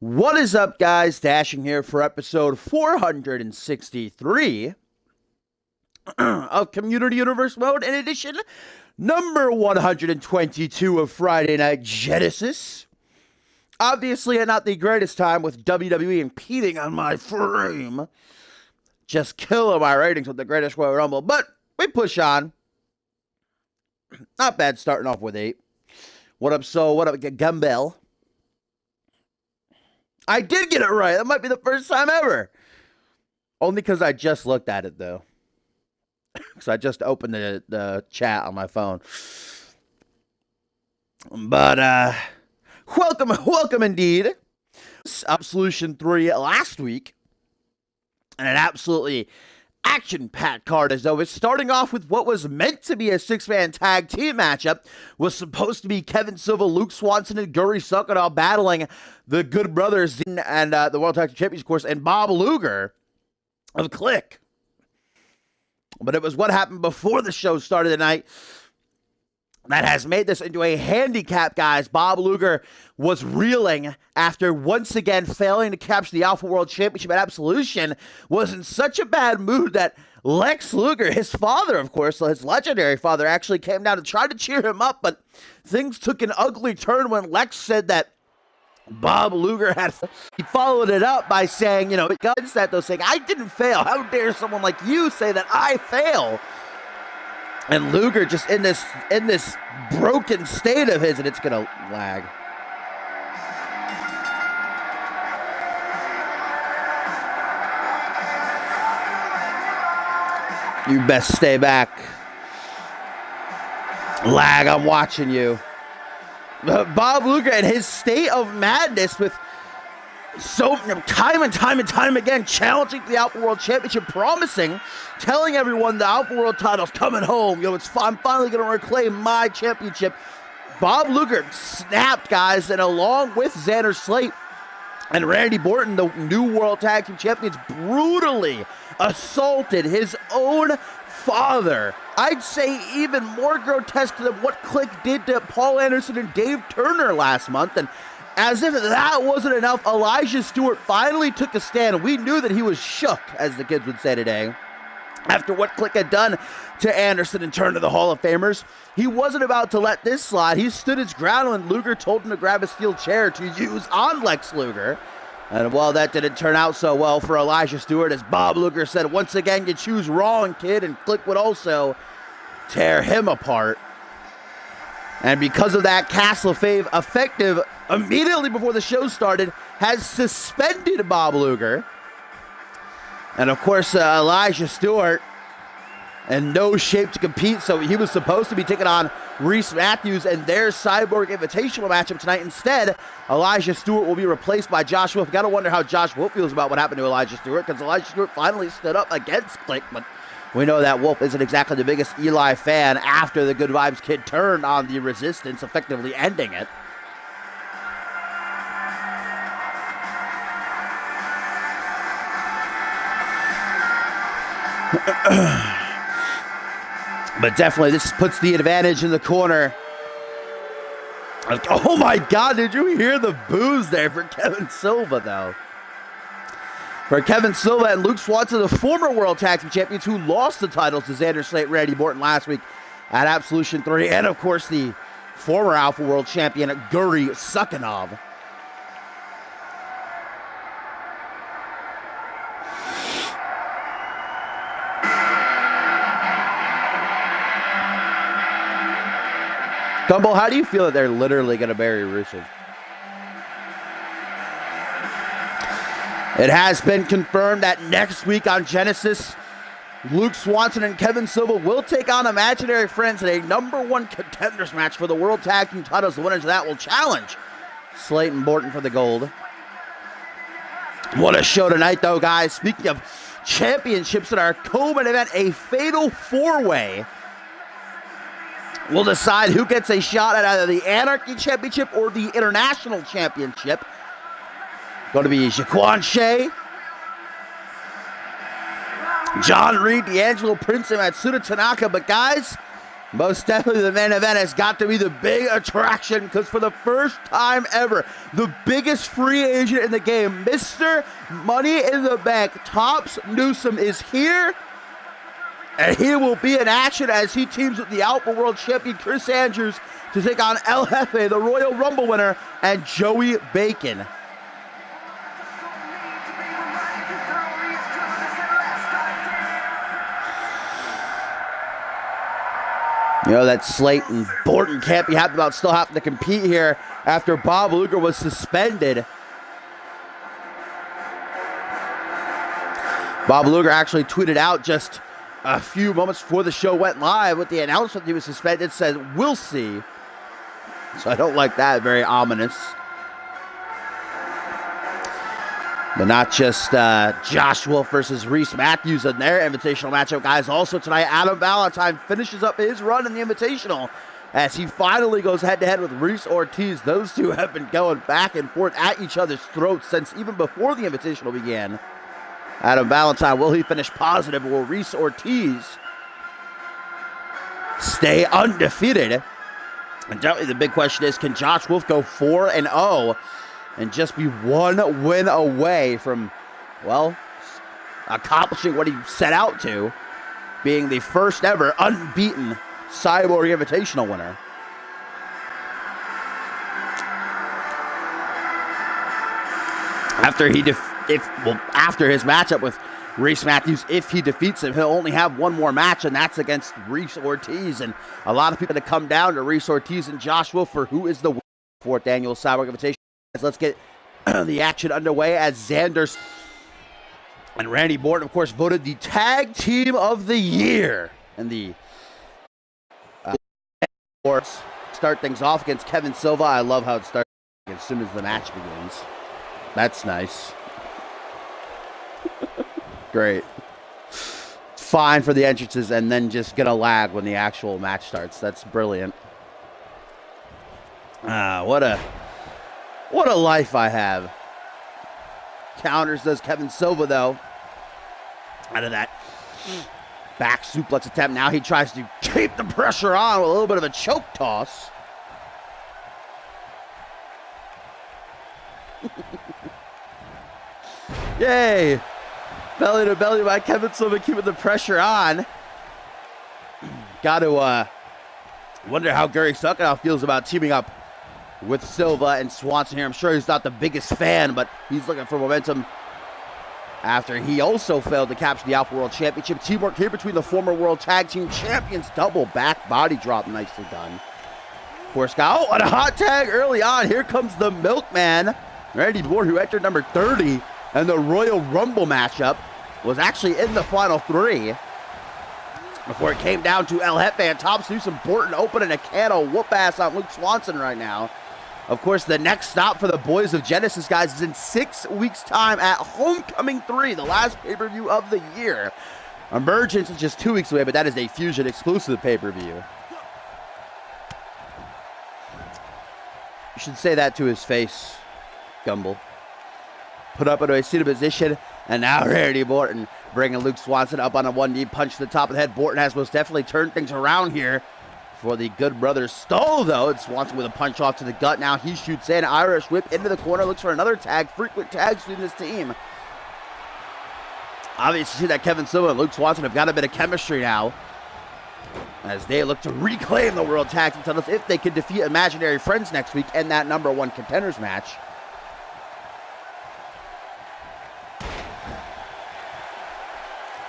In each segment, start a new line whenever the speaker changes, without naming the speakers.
What is up, guys? Dashing here for episode 463 of Community Universe Mode, in edition number 122 of Friday Night Genesis. Obviously, not the greatest time with WWE impeding on my frame. Just killing my ratings with the Greatest Royal Rumble, but we push on. Not bad starting off with 8. What up, Gumbel? I did get it right. That might be the first time ever. Only because I just looked at it, though. Because I just opened the chat on my phone. But, welcome indeed. Absolution 3 last week. And an absolutely action-packed card as though it's starting off with what was meant to be a 6-man tag team matchup. Was supposed to be Kevin Silva, Luke Swanson, and Guri Suckanov battling the Good Brothers and the World Tag Team Champions, of course, and Bob Luger of Click. But it was what happened before the show started tonight that has made this into a handicap, guys. Bob Luger was reeling after once again failing to capture the Alpha World Championship at Absolution, was in such a bad mood that Lex Luger, his father, of course, his legendary father, actually came down to try to cheer him up, but things took an ugly turn when Lex said that Bob Luger he followed it up by saying, against that though, saying, "I didn't fail. How dare someone like you say that I fail?" And Luger just in this broken state of his, and it's gonna lag. You best stay back. Lag, I'm watching you. Bob Luger in his state of madness with time and time again challenging for the Alpha World Championship, promising, telling everyone the Alpha World title's coming home. I'm finally going to reclaim my championship. Bob Luger snapped, guys, and along with Xander Slate and Randy Orton, the new World Tag Team Champions, brutally assaulted his own father. I'd say even more grotesque than what Click did to Paul Anderson and Dave Turner last month. And as if that wasn't enough, Elijah Stewart finally took a stand. We knew that he was shook, as the kids would say today, after what Click had done to Anderson and Turner, the Hall of Famers. He wasn't about to let this slide. He stood his ground when Luger told him to grab a steel chair to use on Lex Luger. And well, that didn't turn out so well for Elijah Stewart, as Bob Luger said, "Once again, you choose wrong, kid," and Click would also tear him apart. And because of that, Castle Fave, effective immediately before the show started, has suspended Bob Luger. And of course, Elijah Stewart in no shape to compete, so he was supposed to be taking on Reese Matthews and their Cyborg Invitational matchup tonight. Instead, Elijah Stewart will be replaced by Josh Wolf. Gotta wonder how Josh Wolf feels about what happened to Elijah Stewart, because Elijah Stewart finally stood up against Click, but we know that Wolf isn't exactly the biggest Eli fan after the Good Vibes Kid turned on the Resistance, effectively ending it. But definitely this puts the advantage in the corner. Oh my God, did you hear the boos there for Kevin Silva, though? For Kevin Silva and Luke Swanson, the former World Tag Team Champions who lost the titles to Xander Slate, Randy Orton last week at Absolution 3, and of course the former Alpha World Champion Guri Suckanov. Gumball, how do you feel that they're literally going to bury Rusev? It has been confirmed that next week on Genesis, Luke Swanson and Kevin Silva will take on imaginary friends in a #1 contenders match for the World Tag Team titles. The winners of that will challenge Slate and Borton for the gold. What a show tonight, though, guys. Speaking of championships in our co-main event, a fatal four-way will decide who gets a shot at either the Anarchy Championship or the International Championship. Going to be Jaquan Shea, John Reed, D'Angelo Prince, and Matsuda Tanaka. But guys, Most definitely the main event has got to be the big attraction, because for the first time ever, the biggest free agent in the game, Mr. Money in the Bank, Tops Newsom, is here. And he will be in action as he teams with the Alpha World Champion Chris Andrews to take on El Jefe, the Royal Rumble winner, and Joey Bacon. You know, that Slayton Borton can't be happy about still having to compete here after Bob Luger was suspended. Bob Luger actually tweeted out just a few moments before the show went live with the announcement he was suspended, said, "We'll see." So I don't like that, very ominous. But not just Josh Wolf versus Reese Matthews in their invitational matchup, guys. Also tonight, Adam Valentine finishes up his run in the invitational as he finally goes head-to-head with Reese Ortiz. Those two have been going back and forth at each other's throats since even before the invitational began. Adam Valentine, will he finish positive, or will Reese Ortiz stay undefeated? And definitely the big question is, can Josh Wolf go 4-0 and just be one win away from, well, accomplishing what he set out to, being the first ever unbeaten Cyborg Invitational winner? After his matchup with Reese Matthews, if he defeats him, he'll only have one more match, and that's against Reese Ortiz. And a lot of people to come down to Reese Ortiz and Josh Wolf for who is the fourth annual Cyborg Invitational. Let's get the action underway as Xander and Randy Orton, of course, voted the Tag Team of the Year. And the start things off against Kevin Silva. I love how it starts as soon as the match begins. That's nice. Great. Fine for the entrances, and then just gonna lag when the actual match starts. That's brilliant. What a life I have. Counters does Kevin Silva, though. Out of that back suplex attempt. Now he tries to keep the pressure on with a little bit of a choke toss. Yay! Belly to belly by Kevin Silva, keeping the pressure on. Got to wonder how Gary Suckoff feels about teaming up with Silva and Swanson here. I'm sure he's not the biggest fan, but he's looking for momentum after he also failed to capture the Alpha World Championship. Teamwork here between the former World Tag Team Champions. Double back body drop, nicely done. Of course, and a hot tag early on. Here comes the Milkman, Randy Orton, who entered number 30, and the Royal Rumble matchup was actually in the final three before it came down to El Jefe and Tops Newsom. Orton opening a can of whoop-ass on Luke Swanson right now. Of course, the next stop for the boys of Genesis, guys, is in 6 weeks' time at Homecoming 3, the last pay-per-view of the year. Emergence is just 2 weeks away, but that is a Fusion exclusive pay-per-view. You should say that to his face, Gumble. Put up into a seated position, and now Randy Orton bringing Luke Swanson up on a one-knee punch to the top of the head. Orton has most definitely turned things around here for the Good Brothers stall, though. It's Swanson with a punch off to the gut. Now he shoots in, Irish whip into the corner, looks for another tag. Frequent tags between this team. Obviously, see that Kevin Silva and Luke Swanson have got a bit of chemistry now as they look to reclaim the World Tag Team titles if they can defeat Imaginary Friends next week in that #1 contenders match.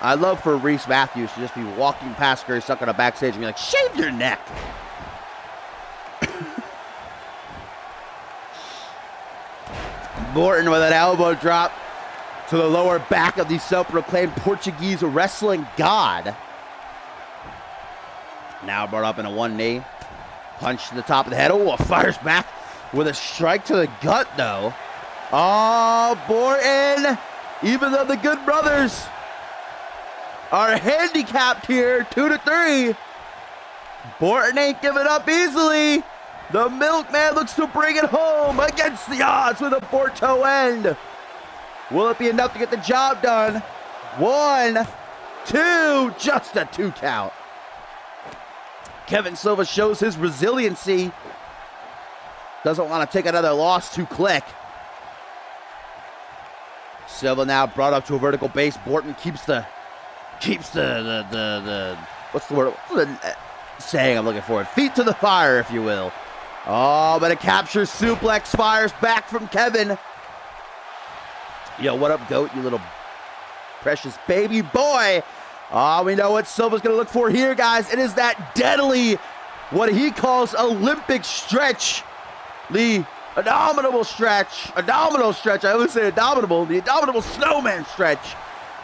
I'd love for Reese Matthews to just be walking past Gary Suck on a backstage and be like, shave your neck. Orton with an elbow drop to the lower back of the self-proclaimed Portuguese wrestling god. Now brought up in a one knee. Punch to the top of the head. Oh, fires back with a strike to the gut, though. Oh, Orton, even though the Good Brothers are handicapped here, 2-3. Orton ain't giving up easily. The Milkman looks to bring it home against the odds with a Porto end. Will it be enough to get the job done? 1, 2, just a 2 count. Kevin Silva shows his resiliency. Doesn't want to take another loss to Click. Silva now brought up to a vertical base. Borton keeps the what's the word? What's the saying I'm looking for? Feet to the fire, if you will. Oh, but a capture suplex fires back from Kevin. Yo, what up, GOAT, you little precious baby boy. Oh, we know what Silva's going to look for here, guys. It is that deadly, what he calls Olympic stretch. The abdominal stretch. I would say abominable. The abominable snowman stretch.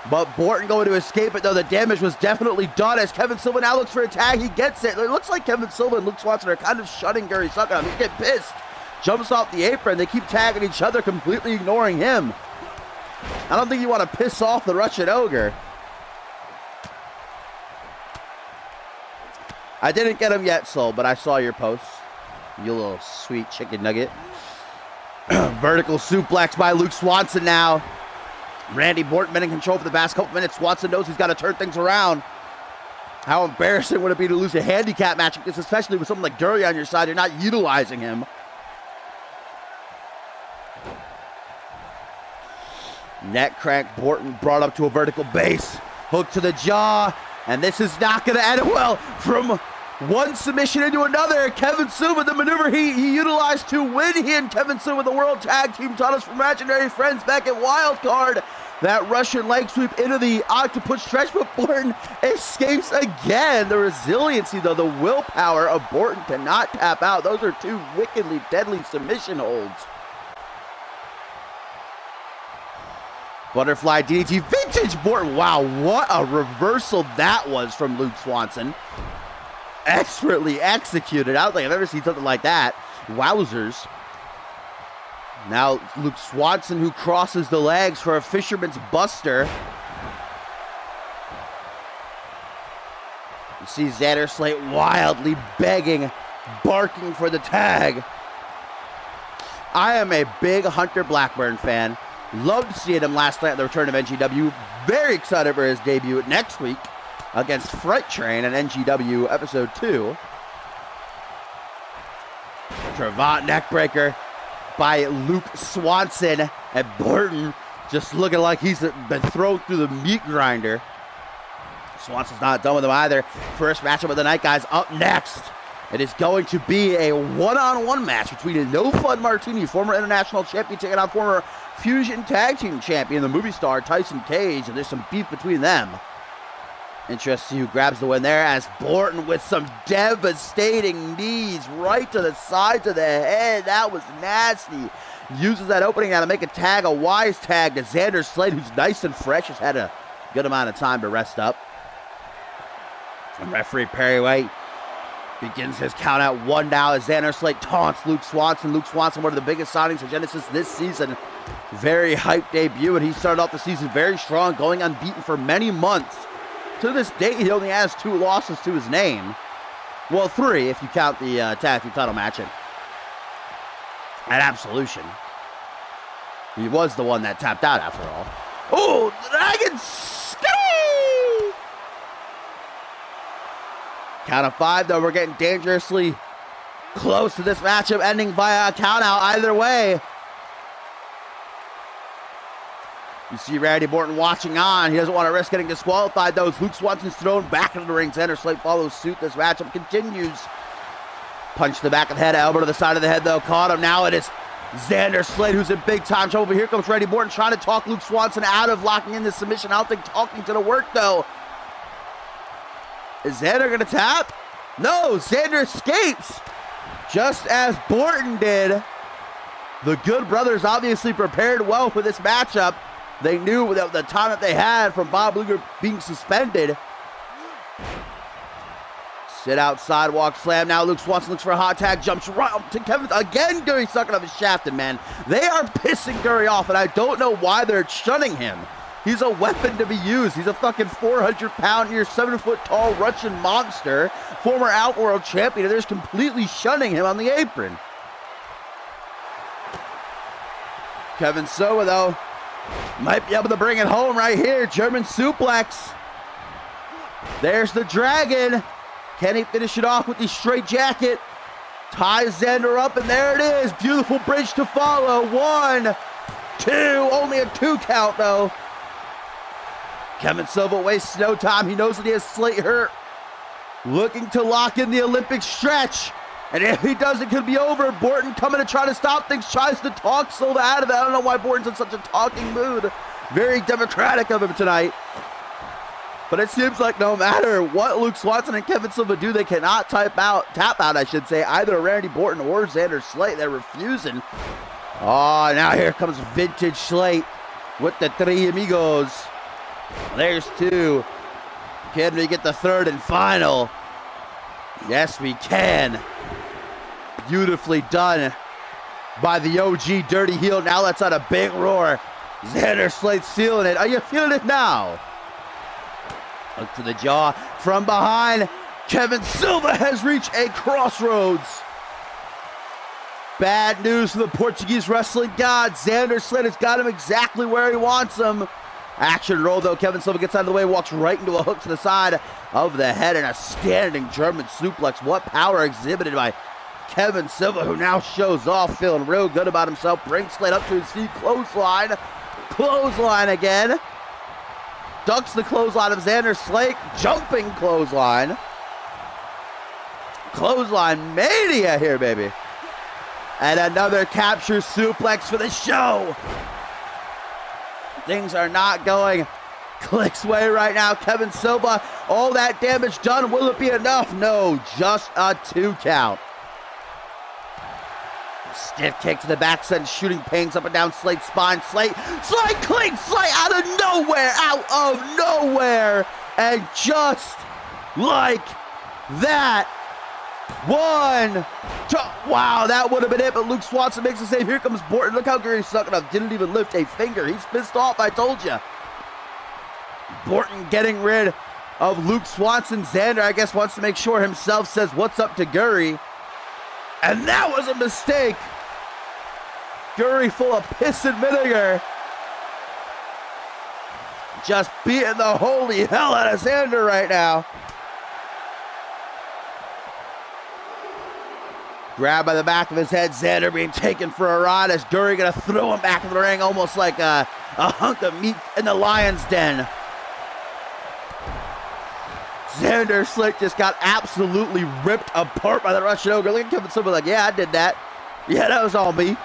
But Borton going to escape it, though. The damage was definitely done as Kevin Silva now looks for a tag. He gets it. It looks like Kevin Silva and Luke Swanson are kind of shutting Gary Suck out. He's getting pissed. Jumps off the apron. They keep tagging each other, completely ignoring him. I don't think you want to piss off the Russian Ogre. I didn't get him yet, Soul, but I saw your post. You little sweet chicken nugget. Vertical suplex by Luke Swanson now. Randy Borton been in control for the past couple minutes. Swanson knows he's got to turn things around. How embarrassing would it be to lose a handicap match like this, especially with someone like Dury on your side? You're not utilizing him. Neck crank, Borton brought up to a vertical base. Hook to the jaw. And this is not going to end well. From one submission into another, Kevin Silva, the maneuver he utilized to win. He and Kevin Silva, the World Tag Team titles from Imaginary Friends back at Wild Card. That Russian leg sweep into the octopus stretch, but Borton escapes again. The resiliency, though, the willpower of Borton to not tap out. Those are two wickedly deadly submission holds. Butterfly DDT, vintage Borton. Wow, what a reversal that was from Luke Swanson. Expertly executed. I don't think I've ever seen something like that. Wowzers. Now Luke Swanson, who crosses the legs for a fisherman's buster. You see Xander Slate wildly begging, barking for the tag. I am a big Hunter Blackburn fan. Loved seeing him last night at the return of NGW. Very excited for his debut next week against Freight Train at NGW Episode 2. Cravat neckbreaker by Luke Swanson. And Borton just looking like he's been thrown through the meat grinder. Swanson's not done with him either. First matchup of the night, guys. Up next, it is going to be a one-on-one match between a No Fun Martini, former international champion, taking on former Fusion Tag Team Champion, the movie star Tyson Cage, and there's some beef between them. Interesting who grabs the win there as Borton with some devastating knees right to the sides of the head. That was nasty. Uses that opening now to make a tag, a wise tag to Xander Slade, who's nice and fresh, has had a good amount of time to rest up. And referee Perry White begins his count out one now as Xander Slate taunts Luke Swanson. Luke Swanson, one of the biggest signings of Genesis this season. Very hyped debut, and he started off the season very strong, going unbeaten for many months. To this date, he only has 2 losses to his name. Well, 3 if you count the tag team title match at Absolution. He was the one that tapped out after all. Oh, Dragon Ski! Count of 5, though. We're getting dangerously close to this matchup ending by a count out either way. You see Randy Borton watching on. He doesn't want to risk getting disqualified, though. Luke Swanson's thrown back into the ring. Xander Slate follows suit. This matchup continues. Punch to the back of the head, elbow to the side of the head, though. Caught him. Now it is Xander Slate who's in big time trouble. But here comes Randy Borton trying to talk Luke Swanson out of locking in this submission. I don't think talking to the work, though. Is Xander going to tap? No, Xander escapes. Just as Borton did. The Good Brothers obviously prepared well for this matchup. They knew that the time that they had from Bob Luger being suspended. Sit out, sidewalk slam. Now Luke Swanson looks for a hot tag. Jumps right up to Kevin. Again, Dury sucking up his shaft, and man, they are pissing Dury off, and I don't know why they're shunning him. He's a weapon to be used. He's a fucking 400-pound, near 7-foot-tall Russian monster, former Outworld champion, and they're just completely shunning him on the apron. Kevin Silva, though, might be able to bring it home right here. German suplex. There's the dragon. Can he finish it off with the straight jacket? Ties Xander up, and there it is. Beautiful bridge to follow. 1, 2, only a 2 count though. Kevin Silva wastes no time. He knows that he has Slate hurt. Looking to lock in the Olympic stretch. And if he does, it could be over. Borton coming to try to stop things, tries to talk Silva out of it. I don't know why Borton's in such a talking mood. Very democratic of him tonight. But it seems like no matter what Luke Swanson and Kevin Silva do, they cannot tap out, I should say, either Randy Borton or Xander Slate. They're refusing. Oh, now here comes vintage Slate with the three amigos. There's 2. Can we get the third and final? Yes, we can. Beautifully done by the OG Dirty Heel. Now let's out a big roar. Xander Slate's feeling it. Are you feeling it now? Look to the jaw from behind. Kevin Silva has reached a crossroads. Bad news for the Portuguese wrestling god. Xander Slate has got him exactly where he wants him. Action roll though. Kevin Silva gets out of the way, walks right into a hook to the side of the head and a standing German suplex. What power exhibited by Kevin Silva, who now shows off, feeling real good about himself. Brings Slate up to his feet. Clothesline. Clothesline again. Ducks the clothesline of Xander Slate. Jumping clothesline. Clothesline mania here, baby. And another capture suplex for the show. Things are not going Click's way right now. Kevin Silva, all that damage done. Will it be enough? No, just a 2 count. Stiff kick to the back, sends shooting pains up and down Slate's spine. Slate clean Slate out of nowhere. And just like that, 1, 2, wow, that would have been it, but Luke Swanson makes the save. Here comes Borton. Look how Gary's sucking up. Didn't even lift a finger. He's pissed off, I told you. Borton getting rid of Luke Swanson. Xander, I guess, wants to make sure himself, says what's up to Guri. And that was a mistake. Guri full of piss and vinegar. Just beating the holy hell out of Xander right now. Grabbed by the back of his head, Xander being taken for a ride as Guri gonna throw him back in the ring almost like a hunk of meat in the lion's den. Xander Slick just got absolutely ripped apart by the Russian Ogre. Look at Kevin Silva like, yeah, I did that. Yeah, that was all me.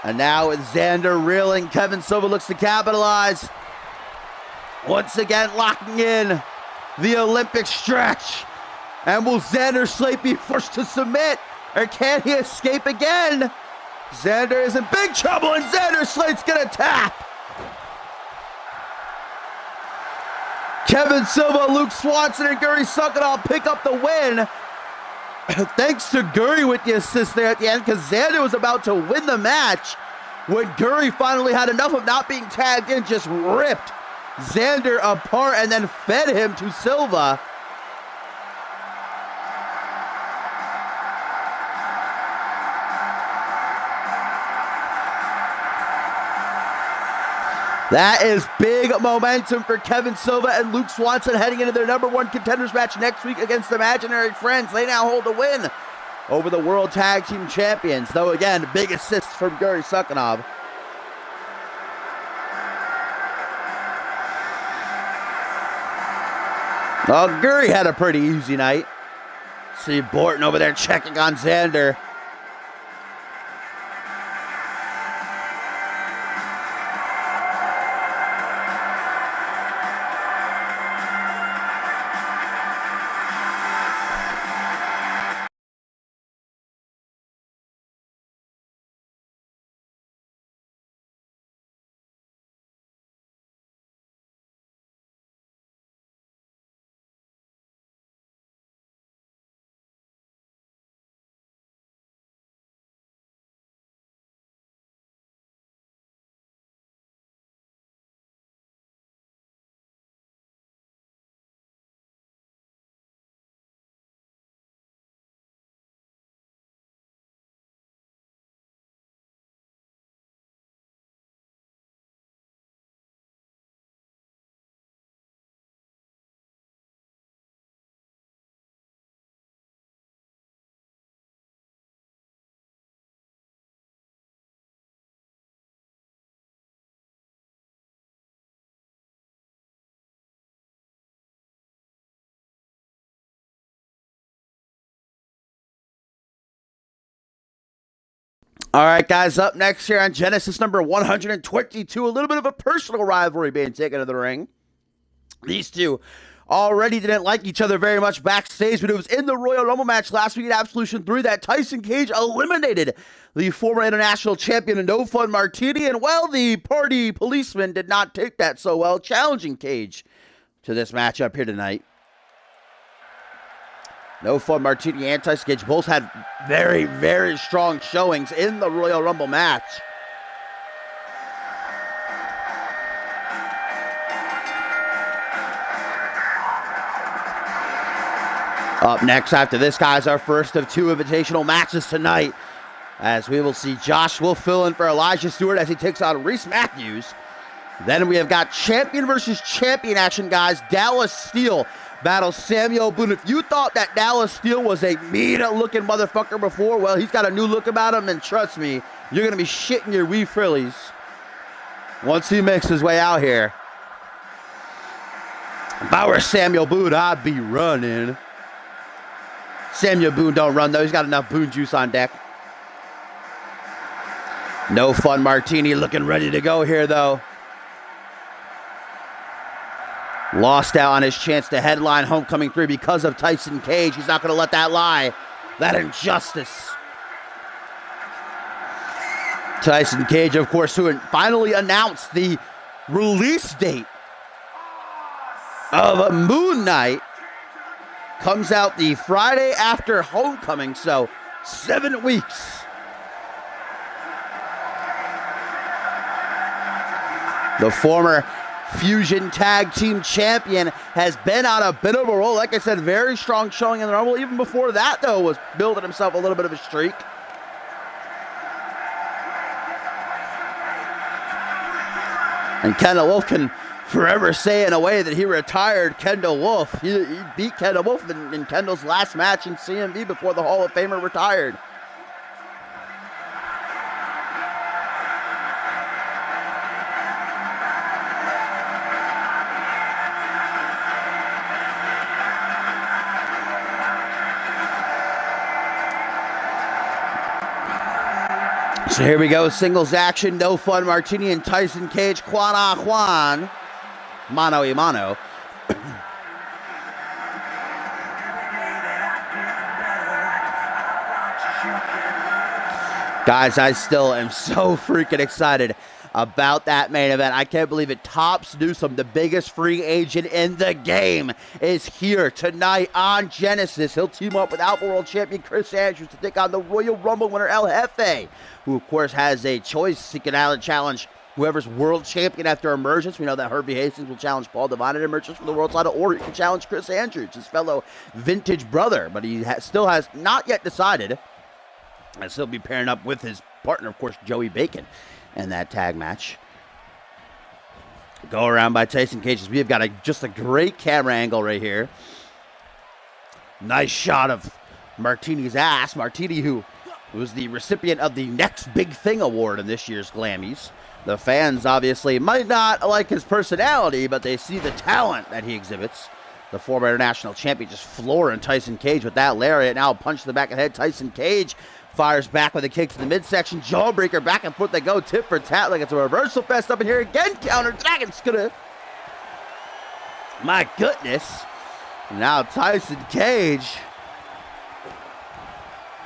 And now with Xander reeling, Kevin Silva looks to capitalize. Once again, locking in the Olympic stretch. And will Xander Slate be forced to submit? Or can he escape again? Xander is in big trouble, and Xander Slate's gonna tap. Kevin Silva, Luke Swanson, and Guri Suckanov pick up the win. Thanks to Guri with the assist there at the end, because Xander was about to win the match when Guri finally had enough of not being tagged in, just ripped Xander apart and then fed him to Silva. That is big momentum for Kevin Silva and Luke Swanson heading into their #1 contenders match next week against Imaginary Friends. They now hold the win over the World Tag Team Champions. Though again, big assist from Guri Suckanov. Well, Guri had a pretty easy night. See Borton over there checking on Xander. All right, guys, up next here on Genesis number 122, a little bit of a personal rivalry being taken to the ring. These two already didn't like each other very much backstage, but it was in the Royal Rumble match last week at Absolution 3 that Tyson Cage eliminated the former international champion No Fun Martini, and well, the party policeman did not take that so well, challenging Cage to this matchup here tonight. No Fun Martini and Tyson Cage both had very, very strong showings in the Royal Rumble match. Up next after this, guys, our first of two invitational matches tonight, as we will see Josh will fill in for Elijah Stewart as he takes on Reese Matthews. Then we have got champion versus champion action, guys. Dallas Steele battles Samuel Boone. If you thought that Dallas Steele was a mean-looking motherfucker before, well, he's got a new look about him, and trust me, you're going to be shitting your wee frillies once he makes his way out here. If I were Samuel Boone, I'd be running. Samuel Boone don't run, though. He's got enough Boone juice on deck. No Fun Martini looking ready to go here, though. Lost out on his chance to headline Homecoming 3 because of Tyson Cage. He's not going to let that lie. That injustice. Tyson Cage, of course, who finally announced the release date of a Moon Knight, comes out the Friday after Homecoming, so 7 weeks. The former Fusion Tag Team Champion has been on a bit of a roll. Like I said, very strong showing in the Rumble. Even before that, though, was building himself a little bit of a streak. And Kendall Wolf can forever say in a way that he retired Kendall Wolf. He beat Kendall Wolf in Kendall's last match in CMV before the Hall of Famer retired. So here we go, singles action, No Fun Martini and Tyson Cage, Juan a Juan, mano y mano. Guys, I still am so freaking excited about that main event. I can't believe it. Tops Newsome, the biggest free agent in the game, is here tonight on Genesis. He'll team up with Alpha World Champion Chris Andrews to take on the Royal Rumble winner El Jefe, who of course has a choice. He can either challenge whoever's world champion after emergence. We know that Herbie Hastings will challenge Paul Devine at emergence for the world title, or he can challenge Chris Andrews, his fellow vintage brother, but he still has not yet decided, as he'll be pairing up with his partner, of course, Joey Bacon, in that tag match. Go around by Tyson Cage. We have got just a great camera angle right here. Nice shot of Martini's ass. Martini, who was the recipient of the Next Big Thing award in this year's Glammys. The fans obviously might not like his personality, but they see the talent that he exhibits. The former international champion just flooring Tyson Cage with that lariat. Now punch to the back of the head. Tyson Cage fires back with a kick to the midsection. Jawbreaker, back and forth they go. Tip for tat like it's a reversal fest up in here. Again, counter. Dragon Scooter. My goodness. Now Tyson Cage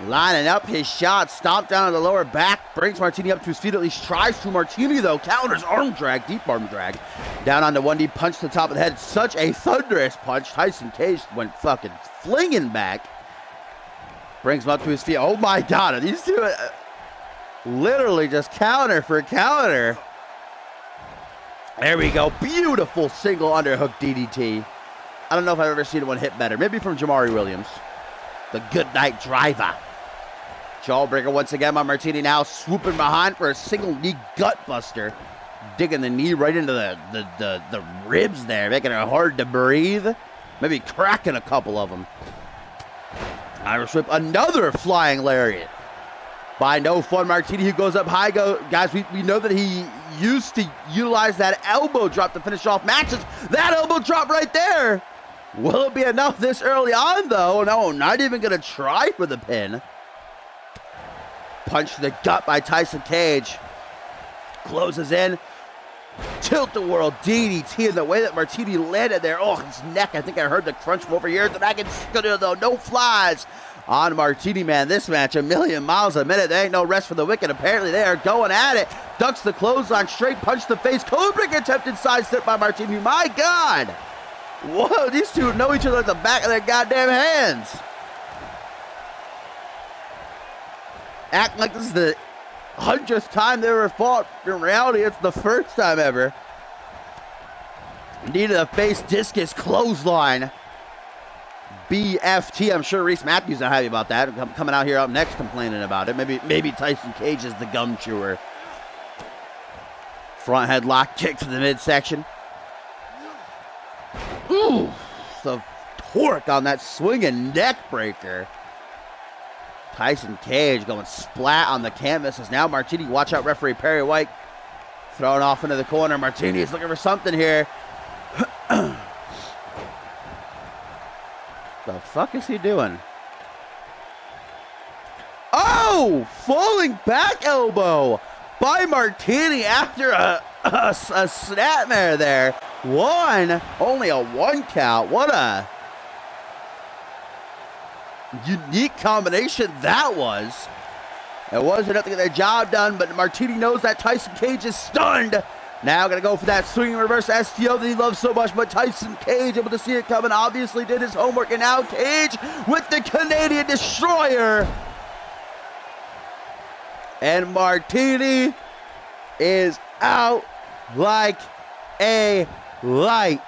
lining up his shot. Stomp down to the lower back. Brings Martini up to his feet. At least tries to. Martini, though, counters. Arm drag. Deep arm drag. Down onto one knee. Punch to the top of the head. Such a thunderous punch. Tyson Cage went fucking flinging back. Brings him up to his feet. Oh my God, these two literally just counter for counter. There we go. Beautiful single underhook DDT. I don't know if I've ever seen one hit better. Maybe from Jamari Williams. The good night driver. Jawbreaker once again by Martini, now swooping behind for a single knee gut buster. Digging the knee right into the ribs there, making it hard to breathe. Maybe cracking a couple of them. Irish whip, another flying lariat by No Fun Martini, who goes up high. Guys, we know that he used to utilize that elbow drop to finish off matches. That elbow drop right there. Will it be enough this early on, though? No, not even going to try for the pin. Punch to the gut by Tyson Cage. Closes in. Tilt-a-whirl DDT, and the way that Martini landed there. Oh, his neck. I think I heard the crunch from over here. The back and though. No flies on Martini, man. This match, 1,000,000 miles a minute. There ain't no rest for the wicked. Apparently, they are going at it. Ducks the clothesline, straight punch to the face. Codebreaker attempted sidestep by Martini. My God. Whoa, these two know each other at the back of their goddamn hands. Act like this is the 100th time they ever fought. In reality, it's the first time ever. Knee to the face, discus, clothesline. BFT. I'm sure Reese Matthews not happy about that. Coming out here up next complaining about it. Maybe Tyson Cage is the gum chewer. Front headlock kick to the midsection. Ooh, the torque on that swinging neck breaker. Tyson Cage going splat on the canvas as now Martini, watch out, referee Perry White, thrown off into the corner. Martini is looking for something here. The fuck is he doing? Oh, falling back elbow by Martini after a snapmare there. Only a 1 count. What a unique combination that was. It wasn't enough to get their job done, but Martini knows that Tyson Cage is stunned. Now gonna go for that swinging reverse STO that he loves so much, but Tyson Cage, able to see it coming, obviously did his homework, and now Cage with the Canadian Destroyer. And Martini is out like a light.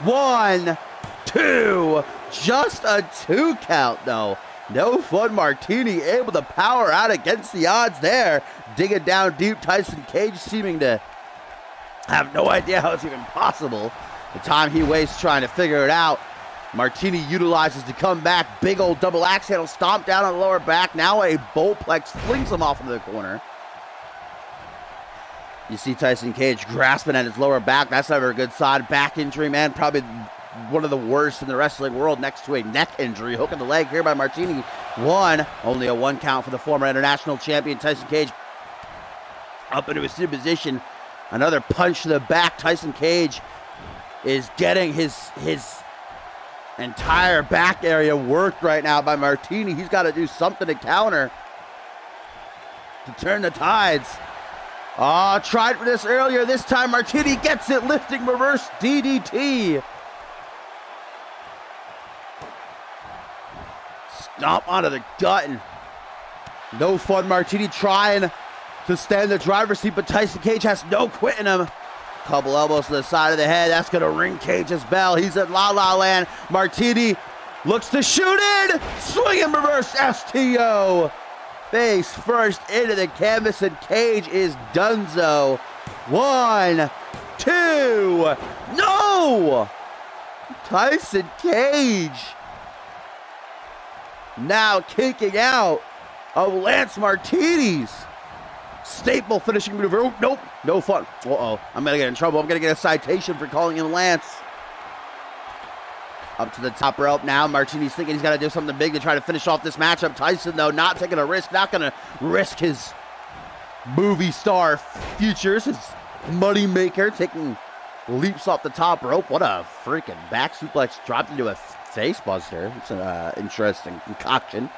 1, 2, just a 2 count though. No fun. Martini able to power out against the odds there. Digging down deep. Tyson Cage seeming to have no idea how it's even possible. The time he wastes trying to figure it out. Martini utilizes to come back. Big old double axe handle stomp down on the lower back. Now a Bowplex flings him off into the corner. You see Tyson Cage grasping at his lower back. That's never a good sign. Back injury, man. Probably one of the worst in the wrestling world, next to a neck injury. Hook in the leg here by Martini. Only a 1 count for the former international champion. Tyson Cage up into a sitting position. Another punch to the back. Tyson Cage is getting his entire back area worked right now by Martini. He's got to do something to counter to turn the tides. Oh, tried for this earlier. This time Martini gets it, lifting reverse DDT. Stomp onto the gut, and no fun. Martini trying to stay in the driver's seat, but Tyson Cage has no quit in him. Couple elbows to the side of the head. That's going to ring Cage's bell. He's in La La Land. Martini looks to shoot in. Swinging reverse STO. Face first into the canvas, and Cage is donezo. 1, 2. No! Tyson Cage now kicking out of Lance Martini's staple finishing maneuver. Oh, nope, no fun. Uh-oh, I'm gonna get in trouble. I'm gonna get a citation for calling him Lance. Up to the top rope now. Martini's thinking he's got to do something big to try to finish off this matchup. Tyson, though, not taking a risk. Not going to risk his movie star futures. His money maker taking leaps off the top rope. What a freaking back suplex dropped into a face buster. It's an interesting concoction.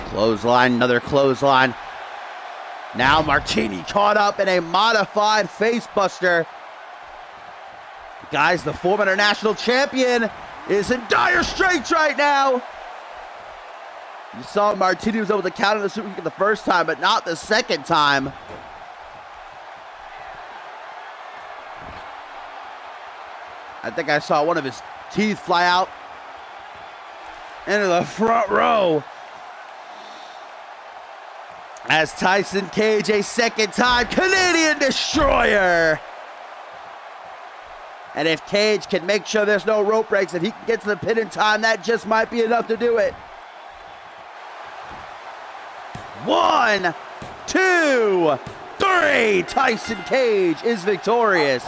Clothesline, another clothesline. Now Martini caught up in a modified face buster. Guys, the former international champion is in dire straits right now. You saw Martini was able to counter the super kick the first time, but not the second time. I think I saw one of his teeth fly out into the front row. As Tyson Cage a second time, Canadian Destroyer. And if Cage can make sure there's no rope breaks, if he can get to the pin in time, that just might be enough to do it. 1, 2, 3. Tyson Cage is victorious.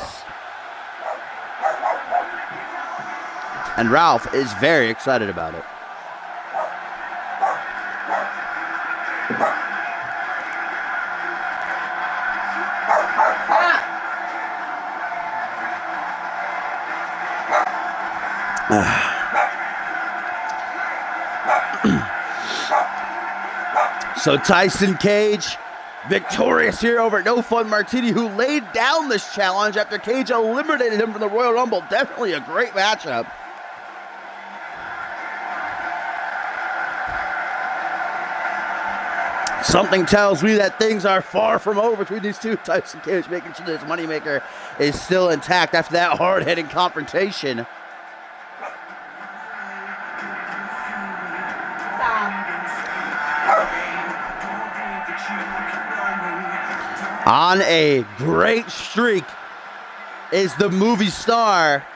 And Ralph is very excited about it. So Tyson Cage, victorious here over No Fun Martini, who laid down this challenge after Cage eliminated him from the Royal Rumble. Definitely a great matchup. Something tells me that things are far from over between these two. Tyson Cage making sure this moneymaker is still intact after that hard-hitting confrontation. On a great streak is the movie star.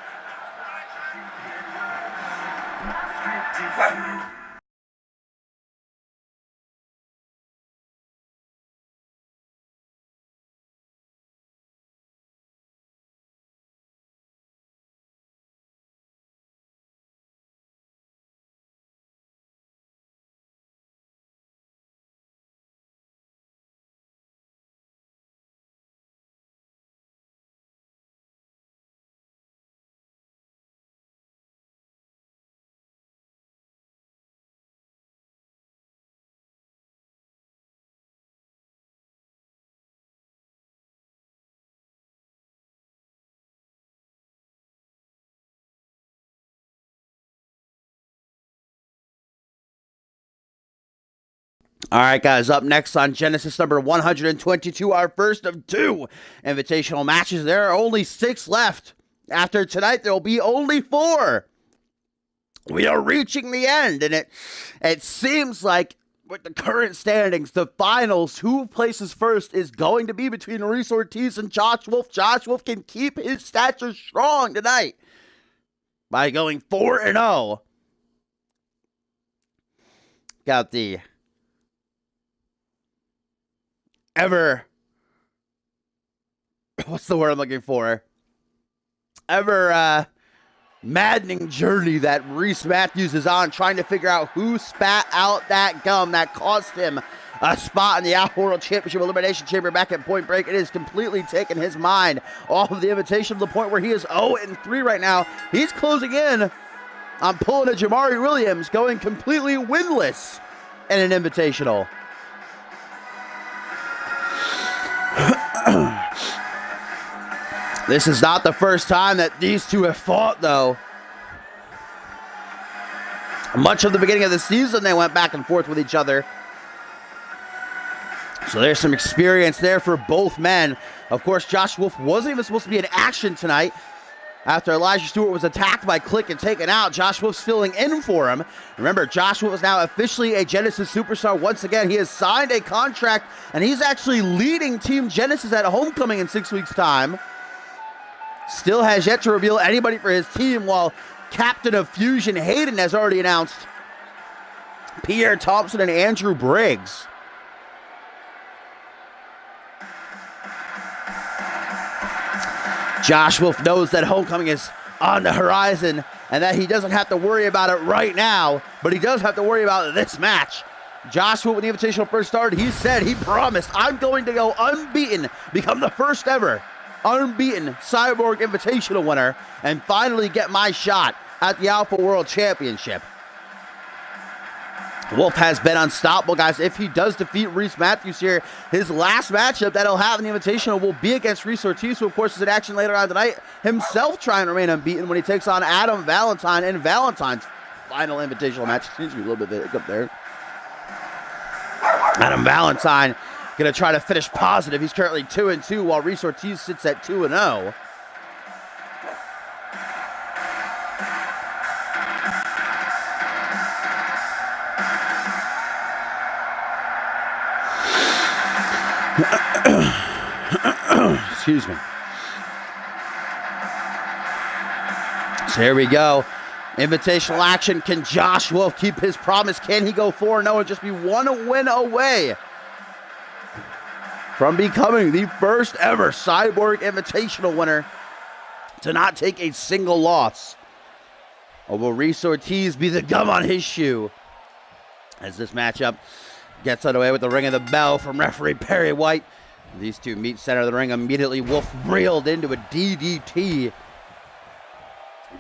All right, guys, up next on Genesis number 122, our first of 2 invitational matches. There are only 6 left. After tonight, there will be only 4. We are reaching the end, and it seems like with the current standings, the finals, who places first is going to be between Reese Ortiz and Josh Wolf. Josh Wolf can keep his stature strong tonight by going 4-0. Got the what's the word I'm looking for? Maddening journey that Reese Matthews is on, trying to figure out who spat out that gum that cost him a spot in the Outworld Championship Elimination Chamber back at Point Break. It has completely taken his mind off of the invitation to the point where he is 0-3 right now. He's closing in on pulling a Jamari Williams, going completely winless in an invitational. This is not the first time that these two have fought, though. Much of the beginning of the season, they went back and forth with each other. So there's some experience there for both men. Of course, Josh Wolf wasn't even supposed to be in action tonight. After Elijah Stewart was attacked by Click and taken out, Josh Wolf's filling in for him. Remember, Josh Wolf is now officially a Genesis superstar once again. He has signed a contract, and he's actually leading Team Genesis at Homecoming in 6 weeks' time. Still has yet to reveal anybody for his team, while Captain of Fusion Hayden has already announced Pierre Thompson and Andrew Briggs. Josh Wolf knows that Homecoming is on the horizon and that he doesn't have to worry about it right now, but he does have to worry about this match. Josh Wolf, when the Invitational first started, he promised, I'm going to go unbeaten, become the first ever unbeaten Cyborg Invitational winner, and finally get my shot at the Alpha World Championship. Wolf has been unstoppable, guys. If he does defeat Reese Matthews here, his last matchup that he'll have in the Invitational will be against Reese Ortiz, who, of course, is in action later on tonight, himself trying to remain unbeaten when he takes on Adam Valentine in Valentine's final Invitational match. Excuse me, a little bit up there. Adam Valentine going to try to finish positive. He's currently 2-2, while Reese Ortiz sits at 2-0. Excuse me. So here we go. Invitational action. Can Josh Wolf keep his promise? Can he go 4-0 and just be one win away from becoming the first ever Cyborg Invitational winner to not take a single loss? Or will Reese Ortiz be the gum on his shoe as this matchup gets underway with the ring of the bell from referee Perry White? These two meet center of the ring. Immediately, Wolf reeled into a DDT.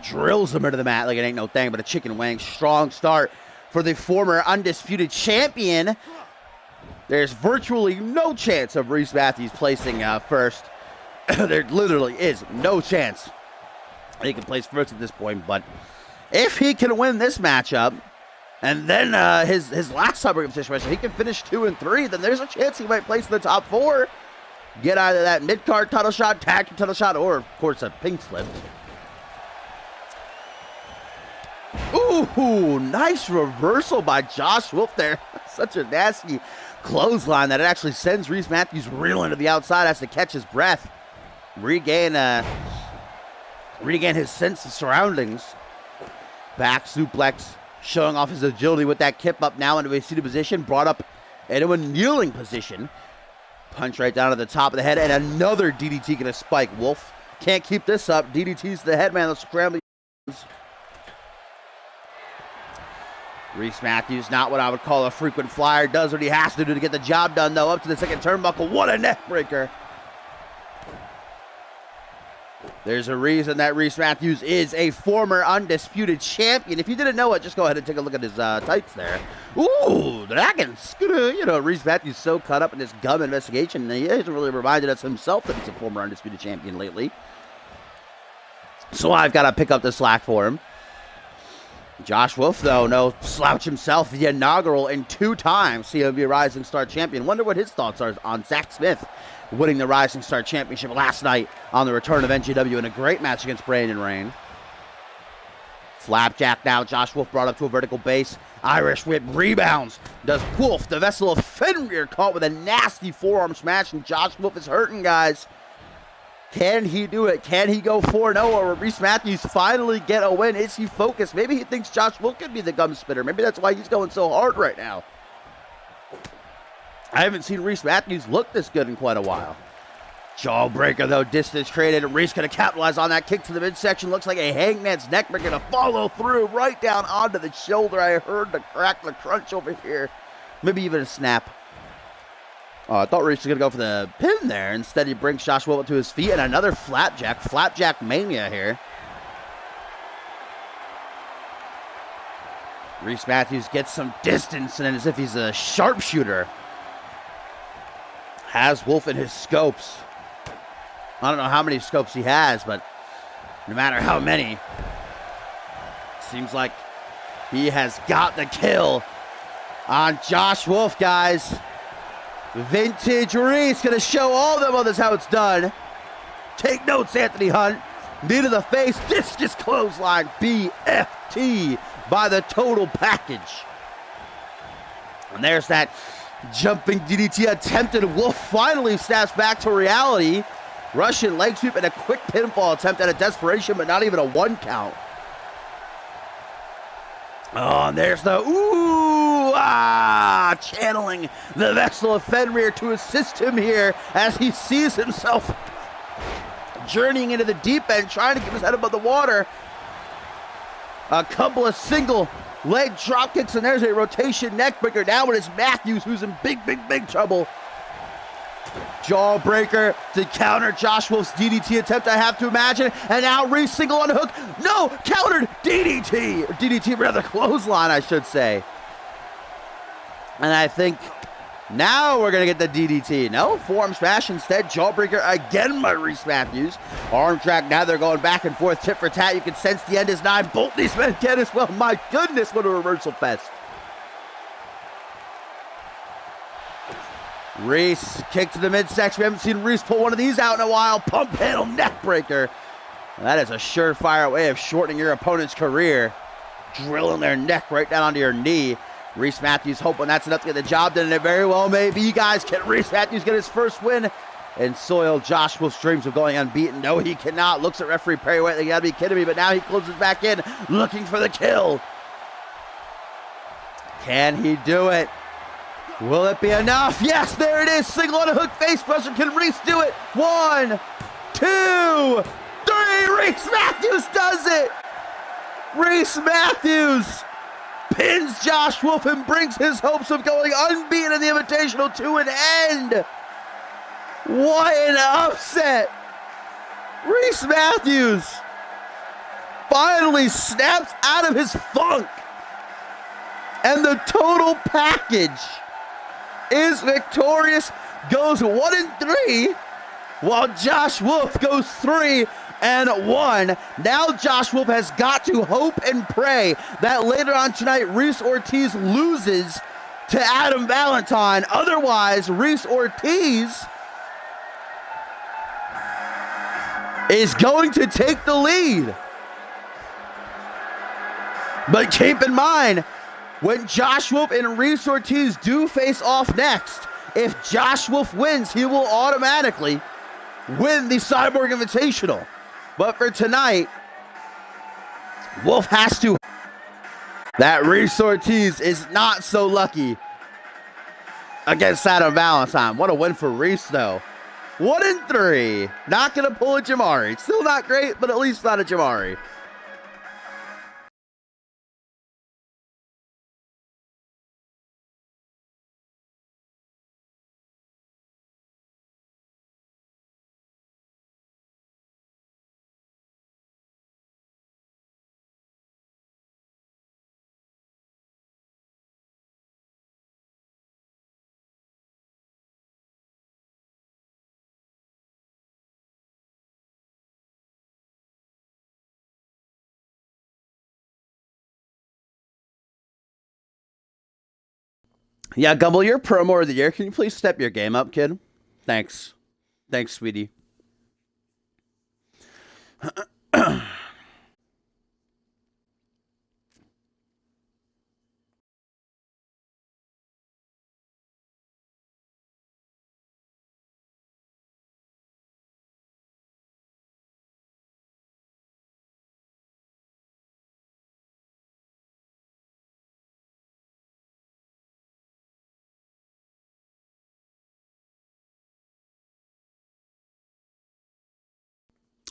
Drills him into the mat like it ain't no thing but a chicken wing. Strong start for the former undisputed champion. There's virtually no chance of Reese Matthews placing first. There literally is no chance he can place first at this point, but if he can win this matchup, and then his last tiebreaker situation, he can finish 2 and 3, then there's a chance he might place in the top 4. Get either that mid-card title shot, tag team title shot, or, of course, a pink slip. Ooh, nice reversal by Josh Wolf there. Such a nasty clothesline that it actually sends Reese Matthews reeling to the outside, has to catch his breath, regain his sense of surroundings. Back suplex, showing off his agility with that kip up now into a seated position, brought up into a kneeling position. Punch right down to the top of the head, and another DDT gonna spike. Wolf can't keep this up. DDT's the head man, the scrambling. Reese Matthews, not what I would call a frequent flyer, does what he has to do to get the job done, though. Up to the second turnbuckle, what a neck breaker. There's a reason that Reese Matthews is a former undisputed champion. If you didn't know it, just go ahead and take a look at his tights there. Ooh, Dragon. Reese Matthews so caught up in this gum investigation, he hasn't really reminded us himself that he's a former undisputed champion lately. So I've got to pick up the slack for him. Josh Wolf, though, no slouch himself, the inaugural and 2-time CMV Rising Star champion. Wonder what his thoughts are on Zach Smith winning the Rising Star Championship last night on the return of NJW in a great match against Brandon Rain. Flapjack now. Josh Wolf brought up to a vertical base. Irish whip rebounds. Does Wolf, the vessel of Fenrir, caught with a nasty forearm smash, and Josh Wolf is hurting, guys. Can he do it? Can he go 4-0, or will Reese Matthews finally get a win? Is he focused? Maybe he thinks Josh Wolf could be the gum spitter. Maybe that's why he's going so hard right now. I haven't seen Reese Matthews look this good in quite a while. Jawbreaker, though, distance created. Reese going to capitalize on that kick to the midsection. Looks like a hangman's neck breaker to follow through right down onto the shoulder. I heard the crack, the crunch over here. Maybe even a snap. Oh, I thought Reese was going to go for the pin there. Instead, he brings Josh Wolf to his feet, and another flapjack. Flapjack mania here. Reese Matthews gets some distance, and as if he's a sharpshooter, has Wolf in his scopes. I don't know how many scopes he has, but no matter how many, it seems like he has got the kill on Josh Wolf, guys. Vintage Reese gonna show all them others how it's done. Take notes, Anthony Hunt. Knee to the face, discus clothesline, BFT by the total package. And there's that jumping DDT attempted. Wolf finally snaps back to reality. Russian leg sweep and a quick pinfall attempt at a desperation, but not even a 1 count. Oh, and there's the channeling the vessel of Fenrir to assist him here as he sees himself journeying into the deep end, trying to keep his head above the water. A couple of single leg drop kicks, and there's a rotation neck breaker. Now it is Matthews who's in big trouble. Jawbreaker to counter Josh Wolf's DDT attempt, I have to imagine. And now Reese single on the hook. No, countered DDT. Or DDT, rather, clothesline, I should say. And I think now we're going to get the DDT. No, forearm smash instead. Jawbreaker again by Reese Matthews. Arm drag, now they're going back and forth, tit for tat. You can sense the end is nigh. Both these men can as well. My goodness, what a reversal fest. Reese kick to the midsection. We haven't seen Reese pull one of these out in a while. Pump handle neck breaker. That is a surefire way of shortening your opponent's career. Drilling their neck right down onto your knee. Reese Matthews hoping that's enough to get the job done, and it very well may be, guys. Can Reese Matthews get his first win and soil Josh Wolf's dreams of going unbeaten? No, he cannot. Looks at referee Perry White, you gotta be kidding me, but now he closes back in, looking for the kill. Can he do it? Will it be enough? Yes, there it is. Single on a hook face buster. Can Reese do it? 1, 2, 3. Reese Matthews does it. Reese Matthews pins Josh Wolf and brings his hopes of going unbeaten in the Invitational to an end. What an upset. Reese Matthews finally snaps out of his funk. And the total package is victorious, goes 1-3, while Josh Wolf goes 3-1. Now Josh Wolf has got to hope and pray that later on tonight Reese Ortiz loses to Adam Valentine. Otherwise, Reese Ortiz is going to take the lead. But keep in mind, when Josh Wolf and Reese Ortiz do face off next, if Josh Wolf wins, he will automatically win the Cyborg Invitational. But for tonight, Wolf has to. That Reese Ortiz is not so lucky against Adam Valentine. What a win for Reese, though. 1-3. Not going to pull a Jamari. Still not great, but at least not a Jamari. Yeah, Gumble, you're promo of the year. Can you please step your game up, kid? Thanks. Thanks, sweetie.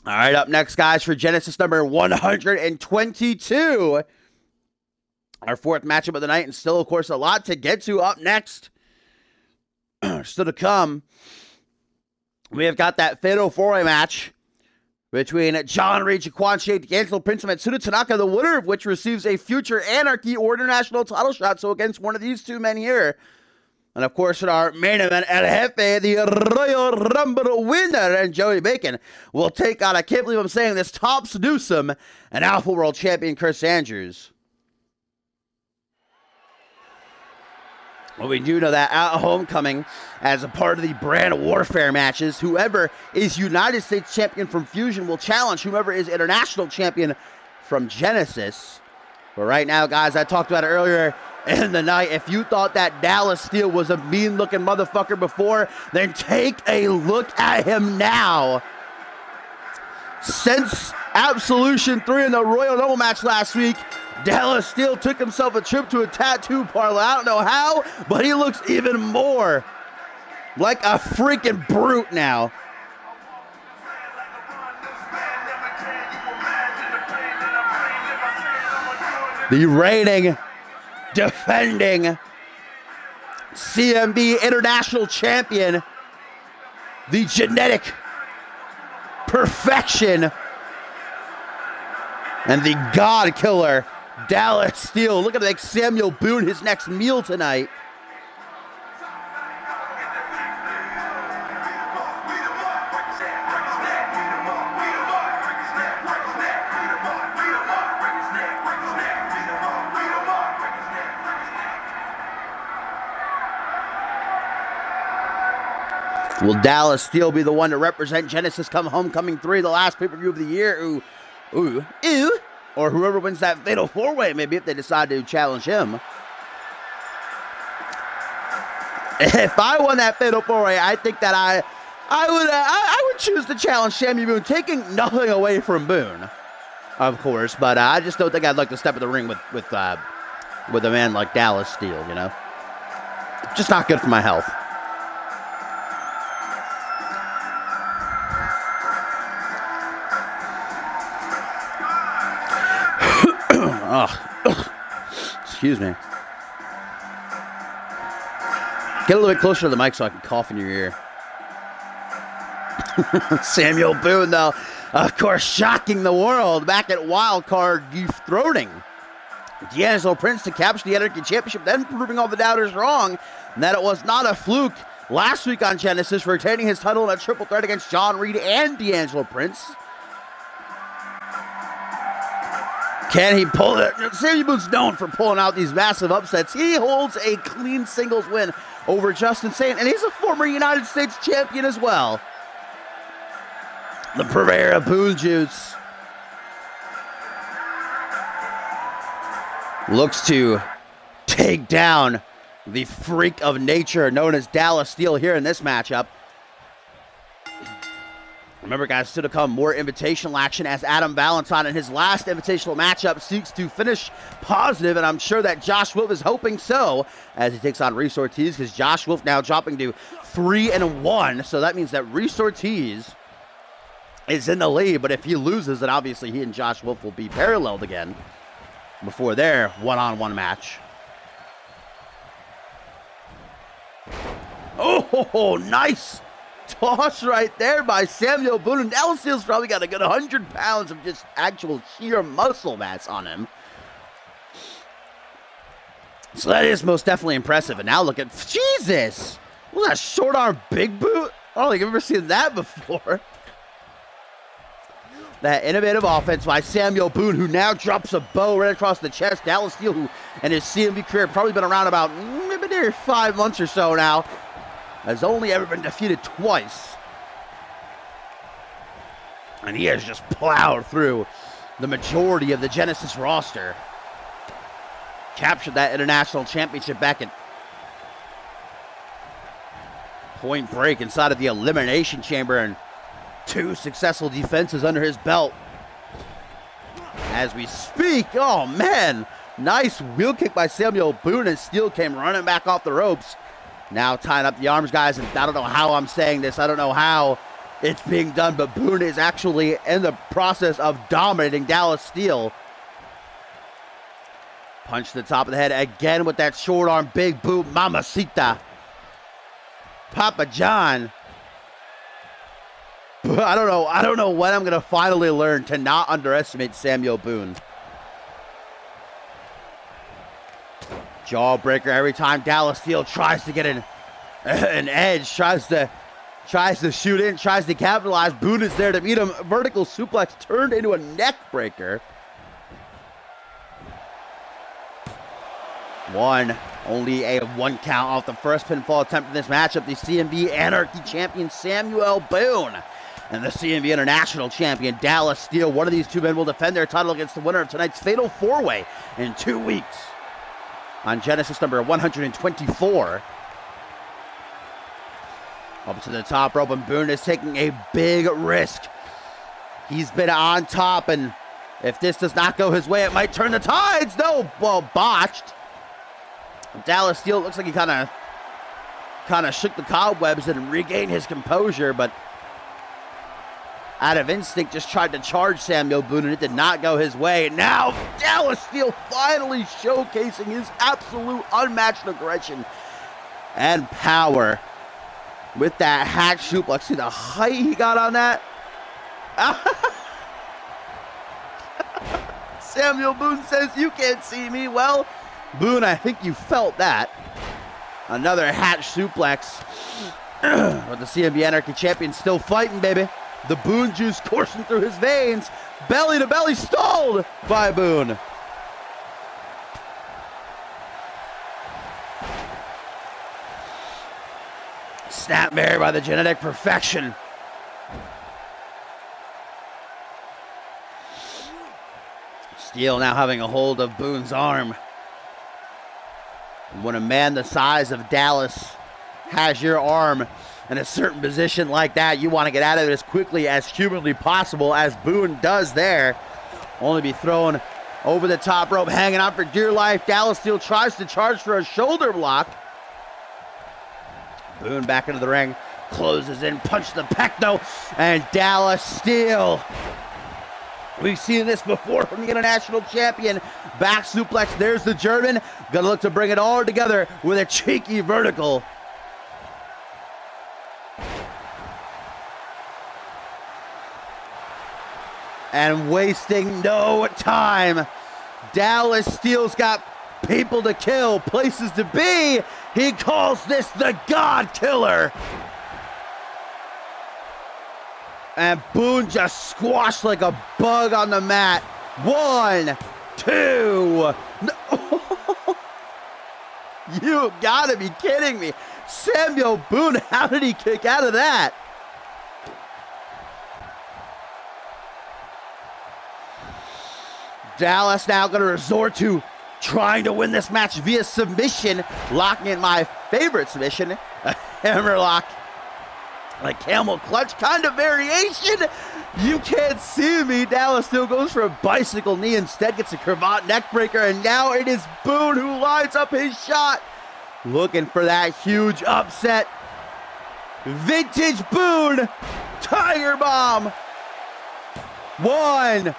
All right, up next, guys, for Genesis number 122. Our fourth matchup of the night, and still, of course, a lot to get to up next. Still to come, we have got that fatal four-way match between John Reed, Jaquan Shea, D'Angelo Prince, and Matsuda Tanaka, the winner of which receives a future Anarchy or International title shot. So against one of these two men here. And, of course, in our main event, El Jefe, the Royal Rumble winner, and Joey Bacon will take on, I can't believe I'm saying this, Top Seducem and Alpha World Champion Chris Andrews. Well, we do know that at Homecoming, as a part of the brand warfare matches, whoever is United States Champion from Fusion will challenge whoever is International Champion from Genesis. But right now, guys, I talked about it earlier in the night. If you thought that Dallas Steele was a mean-looking motherfucker before, then take a look at him now. Since Absolution 3 in the Royal Rumble match last week, Dallas Steele took himself a trip to a tattoo parlor. I don't know how, but he looks even more like a freaking brute now. The reigning, defending CMV International Champion, the genetic perfection, and the God Killer, Dallas Steele. Look at like Samuel Boone his next meal tonight. Will Dallas Steele be the one to represent Genesis come Homecoming 3, the last pay-per-view of the year? Ooh. Or whoever wins that fatal four-way, maybe, if they decide to challenge him. If I won that fatal four-way, I think that I would choose to challenge Sammy Boone, taking nothing away from Boone, of course. But I just don't think I'd like to step in the ring with a man like Dallas Steele, you know? Just not good for my health. Excuse me. Get a little bit closer to the mic so I can cough in your ear. Samuel Boone, though. Of course, shocking the world back at Wildcard, dethroning D'Angelo Prince to capture the Anarchy Championship, then proving all the doubters wrong, and that it was not a fluke last week on Genesis, retaining his title in a triple threat against John Reed and D'Angelo Prince. Can he pull it? Sammy Boone's known for pulling out these massive upsets. He holds a clean singles win over Justin Saint, and he's a former United States champion as well. The purveyor of Boone Juice looks to take down the freak of nature known as Dallas Steele here in this matchup. Remember, guys, still to come more invitational action as Adam Valentine in his last invitational matchup seeks to finish positive, and I'm sure that Josh Wolf is hoping so as he takes on Reese Ortiz, because Josh Wolf now dropping to 3-1, so that means that Reese Ortiz is in the lead, but if he loses, then obviously he and Josh Wolf will be paralleled again before their one-on-one match. Oh, nice toss right there by Samuel Boone. And Dallas Steele's probably got a good 100 pounds of just actual sheer muscle mass on him. So that is most definitely impressive. And now look at, Jesus! Was that short arm big boot? I don't think I've ever seen that before. That innovative offense by Samuel Boone, who now drops a bow right across the chest. Dallas Steele, who in his CMV career probably been around about maybe near 5 months or so now, has only ever been defeated twice. And he has just plowed through the majority of the Genesis roster. Captured that international championship back at Point Break inside of the Elimination Chamber, and 2 successful defenses under his belt. As we speak, oh man, nice wheel kick by Samuel Boone, and Steele came running back off the ropes. Now tying up the arms, guys, and I don't know how I'm saying this. I don't know how it's being done, but Boone is actually in the process of dominating Dallas Steele. Punch to the top of the head again with that short arm big boot, Mamacita. Papa John. I don't know when I'm going to finally learn to not underestimate Samuel Boone. Jawbreaker every time Dallas Steele tries to get an edge, tries to shoot in, tries to capitalize. Boone is there to meet him. Vertical suplex turned into a neck breaker. Only a 1 count off the first pinfall attempt in this matchup. The CMV Anarchy champion Samuel Boone and the CMV International champion Dallas Steele. One of these 2 men will defend their title against the winner of tonight's Fatal 4-Way in 2 weeks on Genesis number 124. Up to the top rope, and Boone is taking a big risk. He's been on top, and if this does not go his way, it might turn the tides. No, well, botched. Dallas Steele looks like he kind of shook the cobwebs and regained his composure, but out of instinct just tried to charge Samuel Boone, and it did not go his way. And now Dallas Steele finally showcasing his absolute unmatched aggression and power with that hat suplex. See the height he got on that? Samuel Boone says, "You can't see me." Well, Boone, I think you felt that. Another hat suplex. But the CMV Anarchy champion still fighting, baby. The Boone juice coursing through his veins. Belly to belly, stalled by Boone. Snapmare by the Genetic Perfection. Steele now having a hold of Boone's arm. When a man the size of Dallas has your arm in a certain position like that, you want to get out of it as quickly as humanly possible, as Boone does there. Only be thrown over the top rope, hanging on for dear life. Dallas Steele tries to charge for a shoulder block. Boone back into the ring, closes in, punch the pecto, and Dallas Steele. We've seen this before from the international champion. Back suplex, there's the German. Gonna look to bring it all together with a cheeky vertical. And wasting no time. Dallas Steele's got people to kill, places to be. He calls this the God Killer. And Boone just squashed like a bug on the mat. 1, 2. No. You gotta be kidding me. Samuel Boone, how did he kick out of that? Dallas now going to resort to trying to win this match via submission, locking in my favorite submission, a hammerlock, like camel clutch kind of variation. You can't see me. Dallas still goes for a bicycle knee, instead gets a cravat neck breaker, and now it is Boone who lines up his shot, looking for that huge upset. Vintage Boone, Tiger Bomb. 1,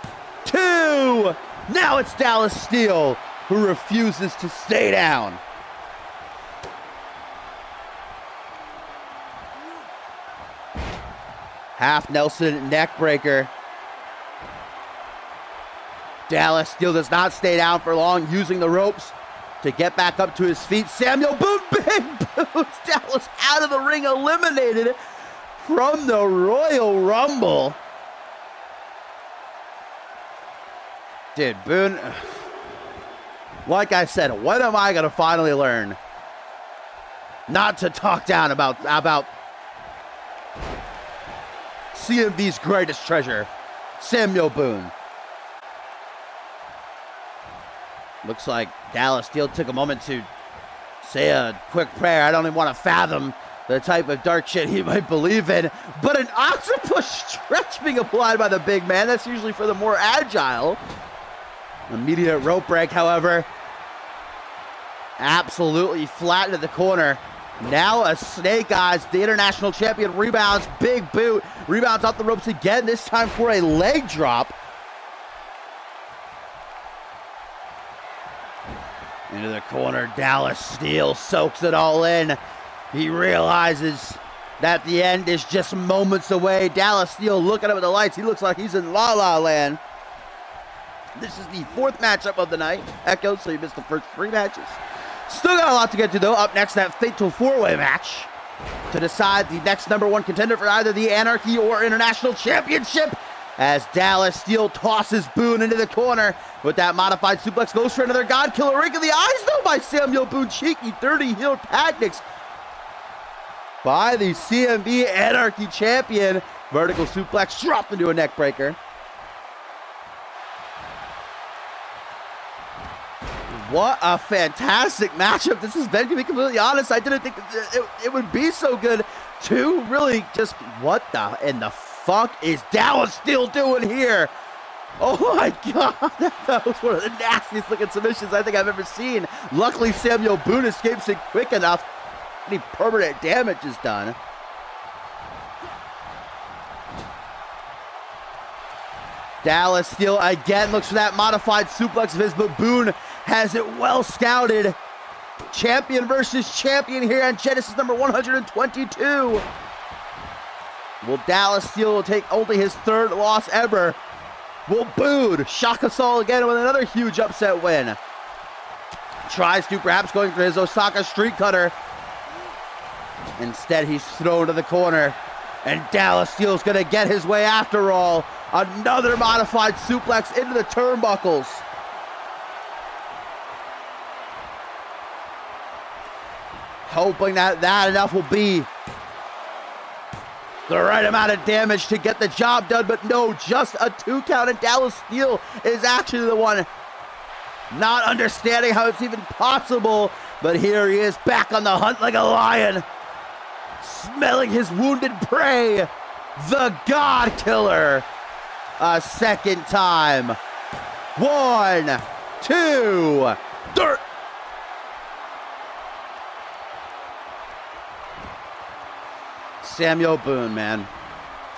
2. Now it's Dallas Steele who refuses to stay down. Half Nelson neck breaker. Dallas Steele does not stay down for long, using the ropes to get back up to his feet. Samuel Boone, big boots. Dallas out of the ring, eliminated from the Royal Rumble. Dude, Boone, like I said, when am I going to finally learn not to talk down about CMV's greatest treasure, Samuel Boone? Looks like Dallas Steele took a moment to say a quick prayer. I don't even want to fathom the type of dark shit he might believe in, but an octopus stretch being applied by the big man, that's usually for the more agile. Immediate rope break, however, absolutely flat into the corner. Now a Snake Eyes, the international champion, rebounds, big boot, rebounds off the ropes again, this time for a leg drop. Into the corner, Dallas Steele soaks it all in. He realizes that the end is just moments away. Dallas Steele looking up at the lights, he looks like he's in La La Land. This is the 4th matchup of the night. Echo, so you missed the first 3 matches. Still got a lot to get to, though. Up next, that fatal 4-way match to decide the next #1 contender for either the Anarchy or International Championship, as Dallas Steele tosses Boone into the corner with that modified suplex. Goes for another God Killer. Rake of the eyes, though, by Samuel Boone. Cheeky 30 heel tactics by the CMV Anarchy champion. Vertical suplex dropped into a neck breaker. What a fantastic matchup this has been, to be completely honest. I didn't think it would be so good, too. Really, just what in the fuck is Dallas Steele doing here? Oh my God, that was one of the nastiest looking submissions I think I've ever seen. Luckily, Samuel Boone escapes it quick enough. Any permanent damage is done. Dallas Steele again looks for that modified suplex of his, but Boone has it well scouted. Champion versus champion here on Genesis number 122. Will Dallas Steele take only his 3rd loss ever? Will Boone shock us all again with another huge upset win? Tries to, perhaps going for his Osaka Street Cutter. Instead, he's thrown to the corner, and Dallas Steele's gonna get his way after all. Another modified suplex into the turnbuckles. Hoping that enough will be the right amount of damage to get the job done, but no, just a 2 count, and Dallas Steele is actually the one not understanding how it's even possible, but here he is back on the hunt like a lion, smelling his wounded prey, the God Killer, a second time. 1, 2, 3. Samuel Boone, man.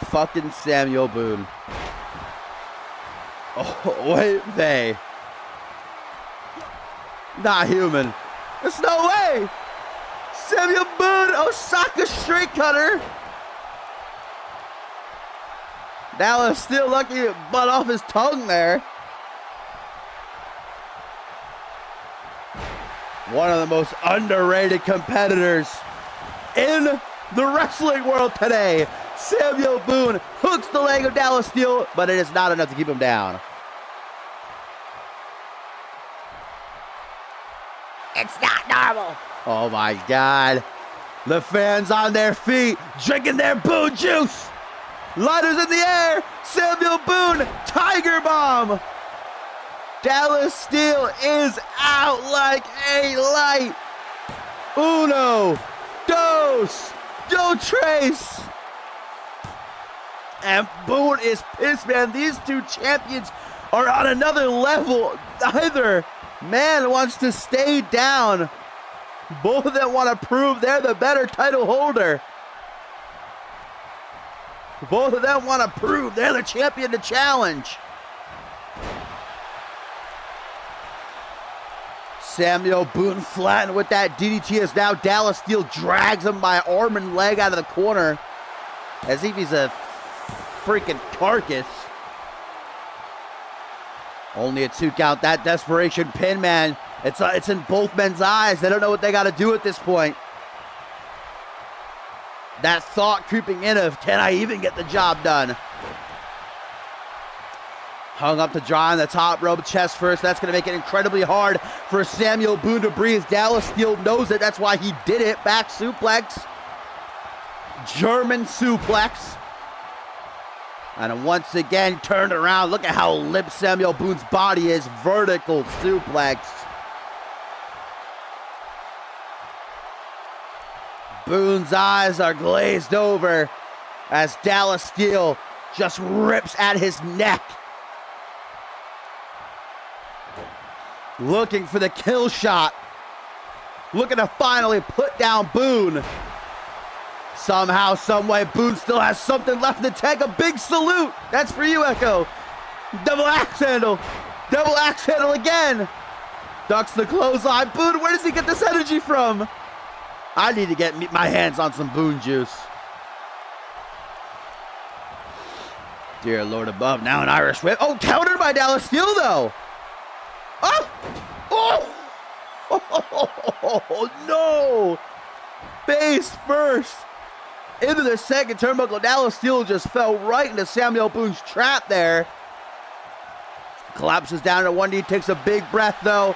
Fucking Samuel Boone. Oh, wait, they. Not human. There's no way. Samuel Boone, Osaka Straight Cutter. Dallas Steel lucky to butt off his tongue there. One of the most underrated competitors in the wrestling world today. Samuel Boone hooks the leg of Dallas Steel, but it is not enough to keep him down.
It's not normal.
Oh my God. The fans on their feet, drinking their Boone juice. Lighters in the air. Samuel Boone, Tiger Bomb. Dallas Steel is out like a light. Uno, dos, yo tres. And Boone is pissed, man. These two champions are on another level. Neither man wants to stay down. Both of them want to prove they're the better title holder. Both of them want to prove they're the champion to challenge. Samuel Boone flattened with that DDT as now Dallas Steel drags him by arm and leg out of the corner as if he's a freaking carcass. Only a 2 count. That desperation pin, man. It's in both men's eyes. They don't know what they got to do at this point. That thought creeping in of, can I even get the job done? Hung up to dry on the top rope, chest first. That's going to make it incredibly hard for Samuel Boone to breathe. Dallas Steel knows it. That's why he did it. Back suplex. German suplex. And once again, turned around. Look at how limp Samuel Boone's body is. Vertical suplex. Boone's eyes are glazed over as Dallas Steel just rips at his neck. Looking for the kill shot. Looking to finally put down Boone. Somehow, someway, Boone still has something left in the tank. A big salute. That's for you, Echo. Double axe handle. Double axe handle again. Ducks the clothesline. Boone, where does he get this energy from? I need to get my hands on some Boone juice. Dear Lord above. Now an Irish whip. Oh, countered by Dallas Steel, though. Oh! Oh! Oh, no! Face first. Into the second turnbuckle. Dallas Steel just fell right into Samuel Boone's trap there. Collapses down to one knee. Takes a big breath, though.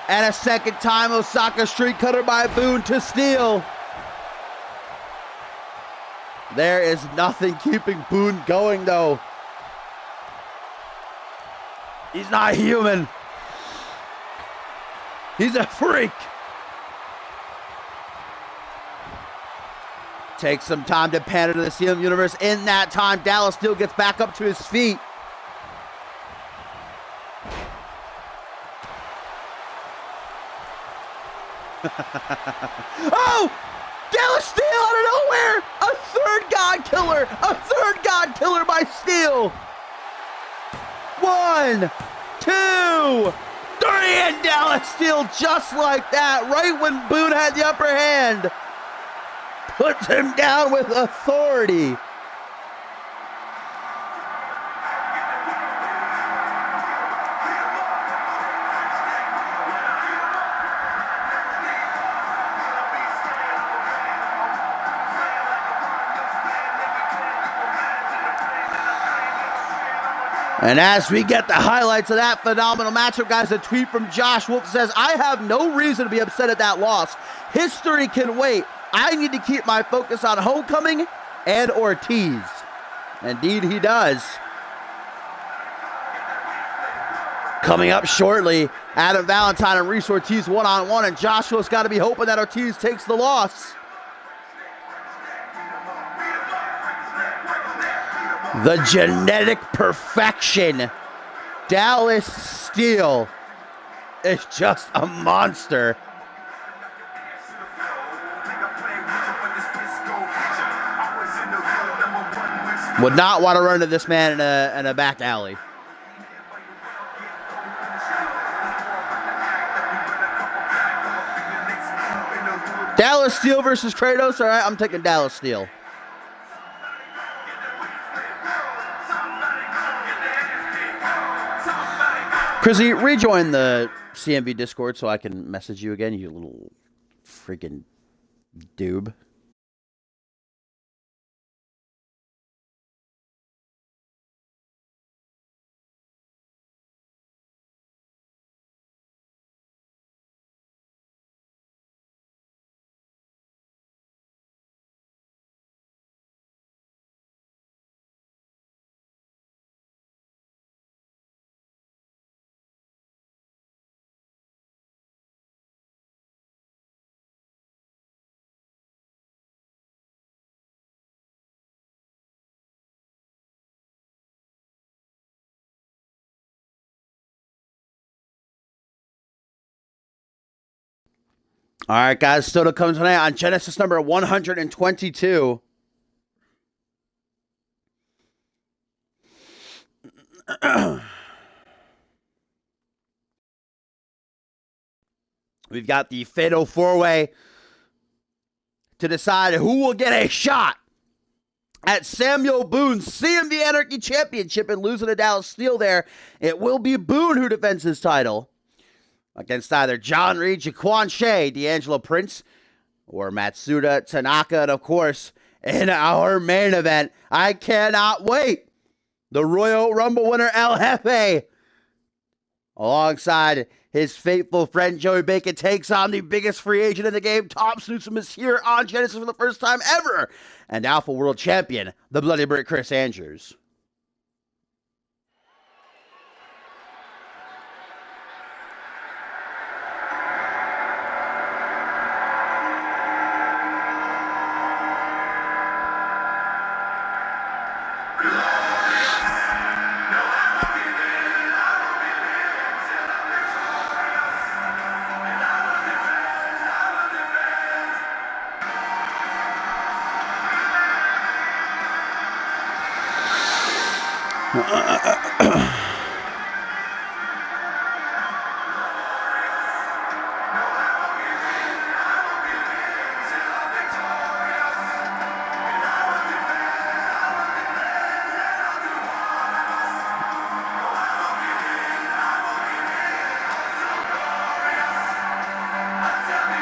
And a second time, Osaka Street Cutter by Boone to Steel. There is nothing keeping Boone going, though. He's not human. He's a freak. Takes some time to pander to the CMV Universe. In that time, Dallas Steel gets back up to his feet. Oh! Dallas Steel out of nowhere! A third God Killer! A third God Killer by Steel! 1, 2, 3, and Dallas Steel just like that, right when Boone had the upper hand. Puts him down with authority. And as we get the highlights of that phenomenal matchup, guys, a tweet from Josh Wolf says, I have no reason to be upset at that loss. History can wait. I need to keep my focus on Homecoming and Ortiz. Indeed, he does. Coming up shortly, Adam Valentine and Reese Ortiz one-on-one, and Joshua's got to be hoping that Ortiz takes the loss. The genetic perfection. Dallas Steel is just a monster. Would not want to run into this man in a back alley. Dallas Steel versus Kratos. All right, I'm taking Dallas Steel. Chrissy, rejoin the CMV Discord so I can message you again, you little freaking doob. All right, guys, still to come tonight on Genesis number 122. We've got the fatal four-way to decide who will get a shot at Samuel Boone's CMV Anarchy Championship and losing to Dallas Steele there. It will be Boone who defends his title against either John Reed, Jaquan Shea, D'Angelo Prince, or Matsuda Tanaka. And of course, in our main event, I cannot wait, the Royal Rumble winner El Jefe, alongside his faithful friend Joey Bacon, takes on the biggest free agent in the game. Tom Snootsom is here on Genesis for the first time ever, and Alpha World Champion, the Bloody Brick Chris Andrews.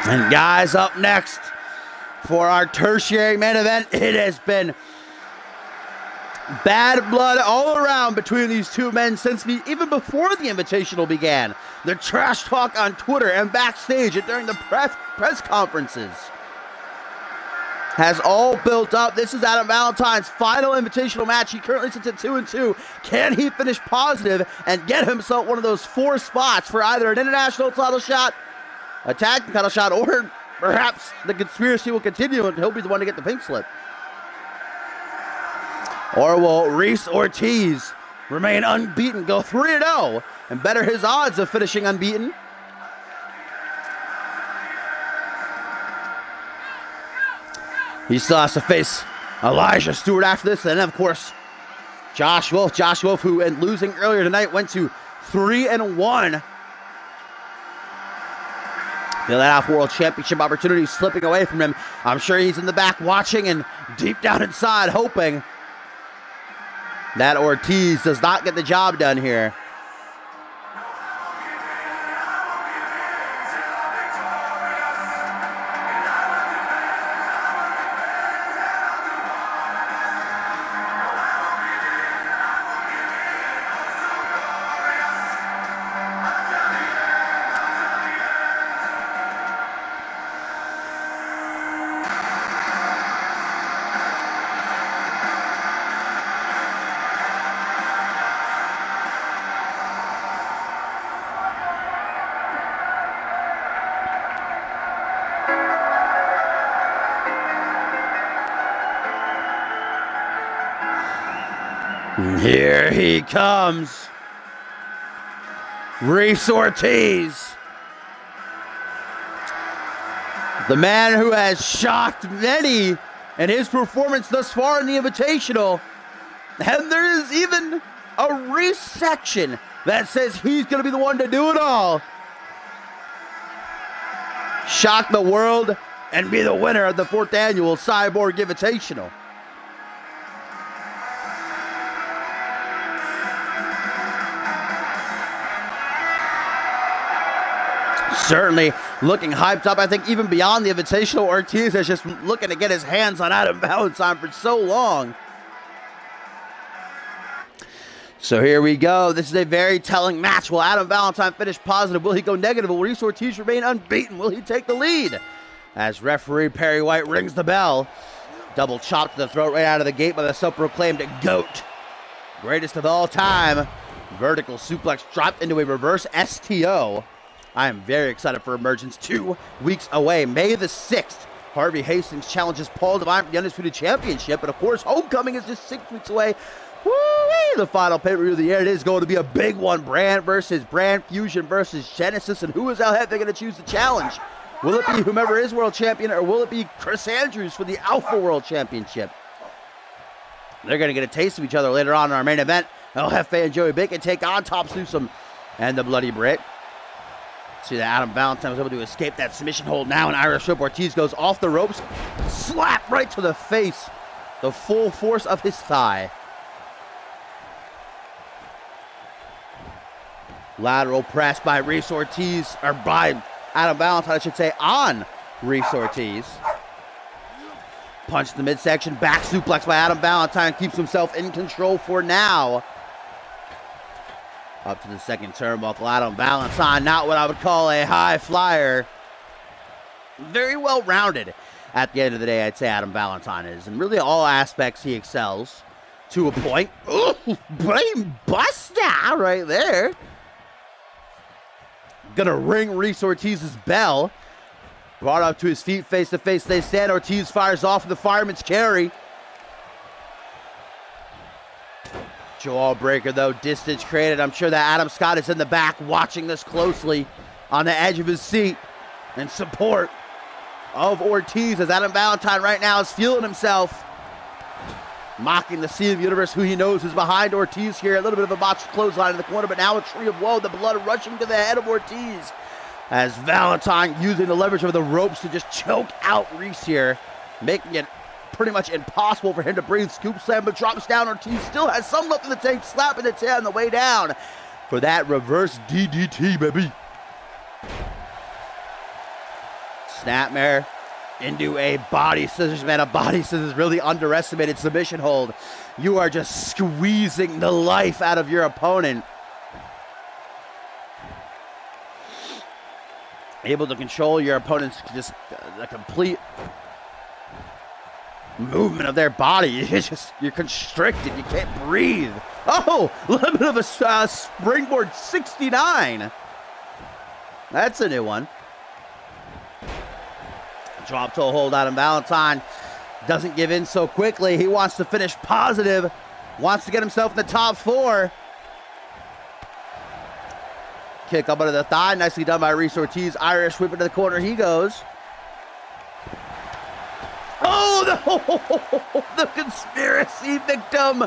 And guys, up next for our tertiary main event, it has been bad blood all around between these two men since even before the Invitational began. The trash talk on Twitter and backstage and during the press conferences has all built up. This is Adam Valentine's final Invitational match. He currently sits at 2-2. Can he finish positive and get himself one of those 4 spots for either an international title shot, a tag title shot, or perhaps the conspiracy will continue and he'll be the one to get the pink slip? Or will Reese Ortiz remain unbeaten, go 3-0, and better his odds of finishing unbeaten? He still has to face Elijah Stewart after this, and then, of course, Josh Wolf. Josh Wolf, who, in losing earlier tonight, went to 3-1. Feel that Alpha World Championship opportunity slipping away from him. I'm sure he's in the back watching and deep down inside hoping that Ortiz does not get the job done here. Here he comes, Reese Ortiz, the man who has shocked many in his performance thus far in the Invitational. And there is even a Reese section that says he's going to be the one to do it all. Shock the world and be the winner of the 4th annual Cyborg Invitational. certainly looking hyped up. I think even beyond the Invitational, Ortiz is just looking to get his hands on Adam Valentine for so long. So here we go. This is a very telling match. Will Adam Valentine finish positive? Will he go negative? Will Reese Ortiz remain unbeaten? Will he take the lead? As referee Perry White rings the bell. Double chop to the throat right out of the gate by the self-proclaimed GOAT. Greatest of all time. Vertical suplex dropped into a reverse STO. I am very excited for Emergence 2 weeks away. May the 6th. Harvey Hastings challenges Paul Devine for the Undisputed Championship. But of course, Homecoming is just 6 weeks away. Woo-wee! The final pay-per-view of the year. It is going to be a big one. Brand versus Brand, Fusion versus Genesis. And who is out there going to choose the challenge? Will it be whomever is world champion, or will it be Chris Andrews for the Alpha World Championship? They're going to get a taste of each other later on in our main event. El Jefe and Joey Bacon take on Top Newsome and the Bloody Brit. See that Adam Valentine was able to escape that submission hold now, and Irish Whip Ortiz goes off the ropes. Slap right to the face. The full force of his thigh. Lateral press by Reese Ortiz, or by Adam Valentine, I should say, on Reese Ortiz. Punch to the midsection, back suplex by Adam Valentine, keeps himself in control for now. Up to the second turnbuckle, Adam Valentine, not what I would call a high flyer. Very well rounded. At the end of the day, I'd say Adam Valentine is. In really all aspects, he excels to a point. Ooh, brain buster right there. Gonna ring Reese Ortiz's bell. Brought up to his feet, face to face. They stand. Ortiz fires off the fireman's carry. Jawbreaker, though, distance created. I'm sure that Adam Scott is in the back watching this closely on the edge of his seat in support of Ortiz, as Adam Valentine right now is feeling himself. Mocking the Sea of Universe, who he knows is behind Ortiz here. A little bit of a botched clothesline in the corner, but now a tree of woe. The blood rushing to the head of Ortiz, as Valentine using the leverage of the ropes to just choke out Reese here, making it pretty much impossible for him to breathe. Scoop slam, but drops down. Ortiz still has some left in the tank, slapping the tail on the way down for that reverse DDT, baby. Snapmare into a body scissors, man. A body scissors, really underestimated submission hold. You are just squeezing the life out of your opponent. Able to control your opponent's just a complete movement of their body. You're constricted. You can't breathe. Oh, a little bit of a springboard 69. That's a new one. Drop toe hold. Adam Valentine doesn't give in so quickly. He wants to finish positive. Wants to get himself in the top 4. Kick up under the thigh. Nicely done by Reese Ortiz. Irish whip into the corner. He goes. Oh, the conspiracy victim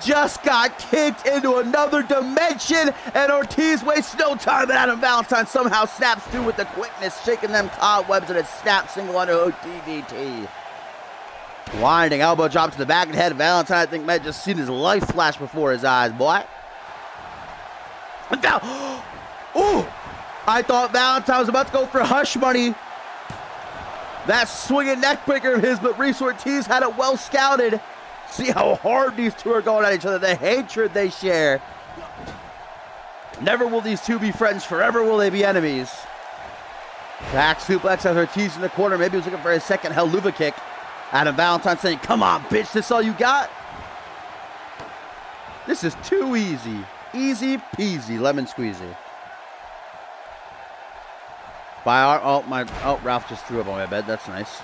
just got kicked into another dimension, and Ortiz wastes no time, and Adam Valentine somehow snaps through with the quickness, shaking them cobwebs, and a snap single underhook DDT. Winding elbow drop to the back of the head. Valentine, I think, might have just seen his life flash before his eyes, boy. Ooh, I thought Valentine was about to go for hush money. That swinging neck breaker of his, but Reese Ortiz had it well scouted. See how hard these two are going at each other, the hatred they share. Never will these two be friends, forever will they be enemies. Back suplex as Ortiz in the corner. Maybe he was looking for his second Helluva kick. Adam Valentine saying, come on, bitch, this all you got? This is too easy. Easy peasy, lemon squeezy. By our, Ralph just threw up on my bed. That's nice.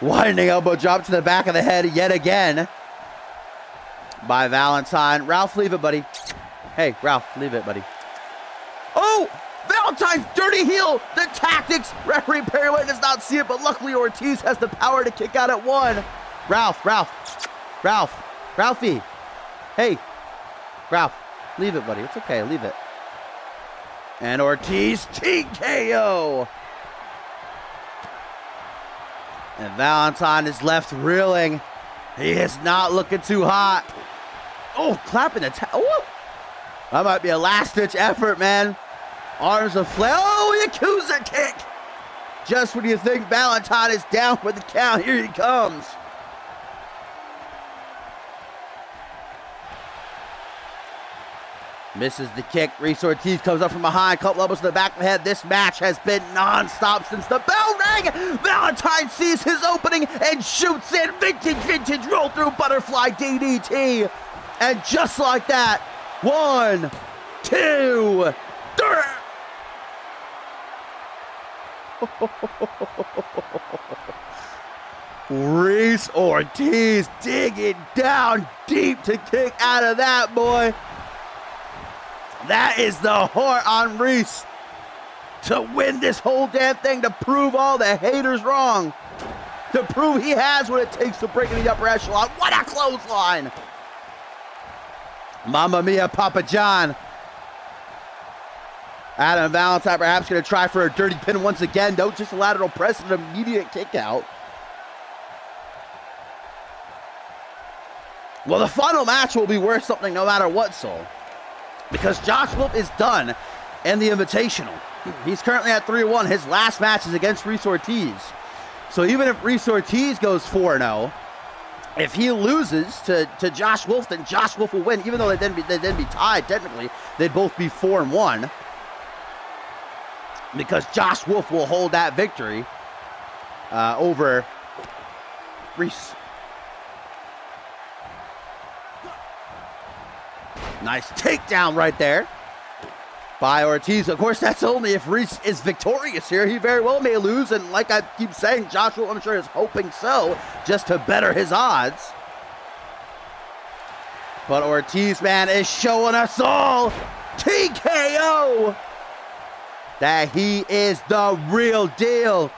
Winding elbow drop to the back of the head yet again by Valentine. Ralph, leave it, buddy. Hey, Ralph, leave it, buddy. Oh, Valentine's dirty heel. The tactics. Referee Perry White does not see it, but luckily Ortiz has the power to kick out at 1. Ralphie. Hey, Ralph, leave it, buddy. It's okay, leave it. And Ortiz TKO. And Valentine is left reeling. He is not looking too hot. Oh, clapping the towel. That might be a last-ditch effort, man. Arms of flare. Oh, Yakuza kick. Just when you think Valentine is down for the count, here he comes. Misses the kick. Reese Ortiz comes up from behind, couple elbows to the back of the head. This match has been non-stop since the bell rang. Valentine sees his opening and shoots in. Vintage roll through butterfly DDT. And just like that, 1, 2, 3. Reese Ortiz digging down deep to kick out of that, boy. That is the heart on Reese to win this whole damn thing, to prove all the haters wrong, to prove he has what it takes to break in the upper echelon. What a clothesline! Mamma mia, Papa John. Adam Valentine perhaps going to try for a dirty pin once again. Don't just a lateral press and an immediate kick out. Well, the final match will be worth something no matter what, Soul. Because Josh Wolf is done in the Invitational. He's currently at 3-1. His last match is against Reese Ortiz. So even if Reese Ortiz goes 4-0, if he loses to Josh Wolf, then Josh Wolf will win. Even though they'd then be tied, technically, they'd both be 4-1. Because Josh Wolf will hold that victory over Reese. Nice takedown right there by Ortiz. Of course, that's only if Reese is victorious here. He very well may lose, and like I keep saying, Joshua, I'm sure, is hoping so, just to better his odds. But Ortiz, man, is showing us all, TKO, that he is the real deal.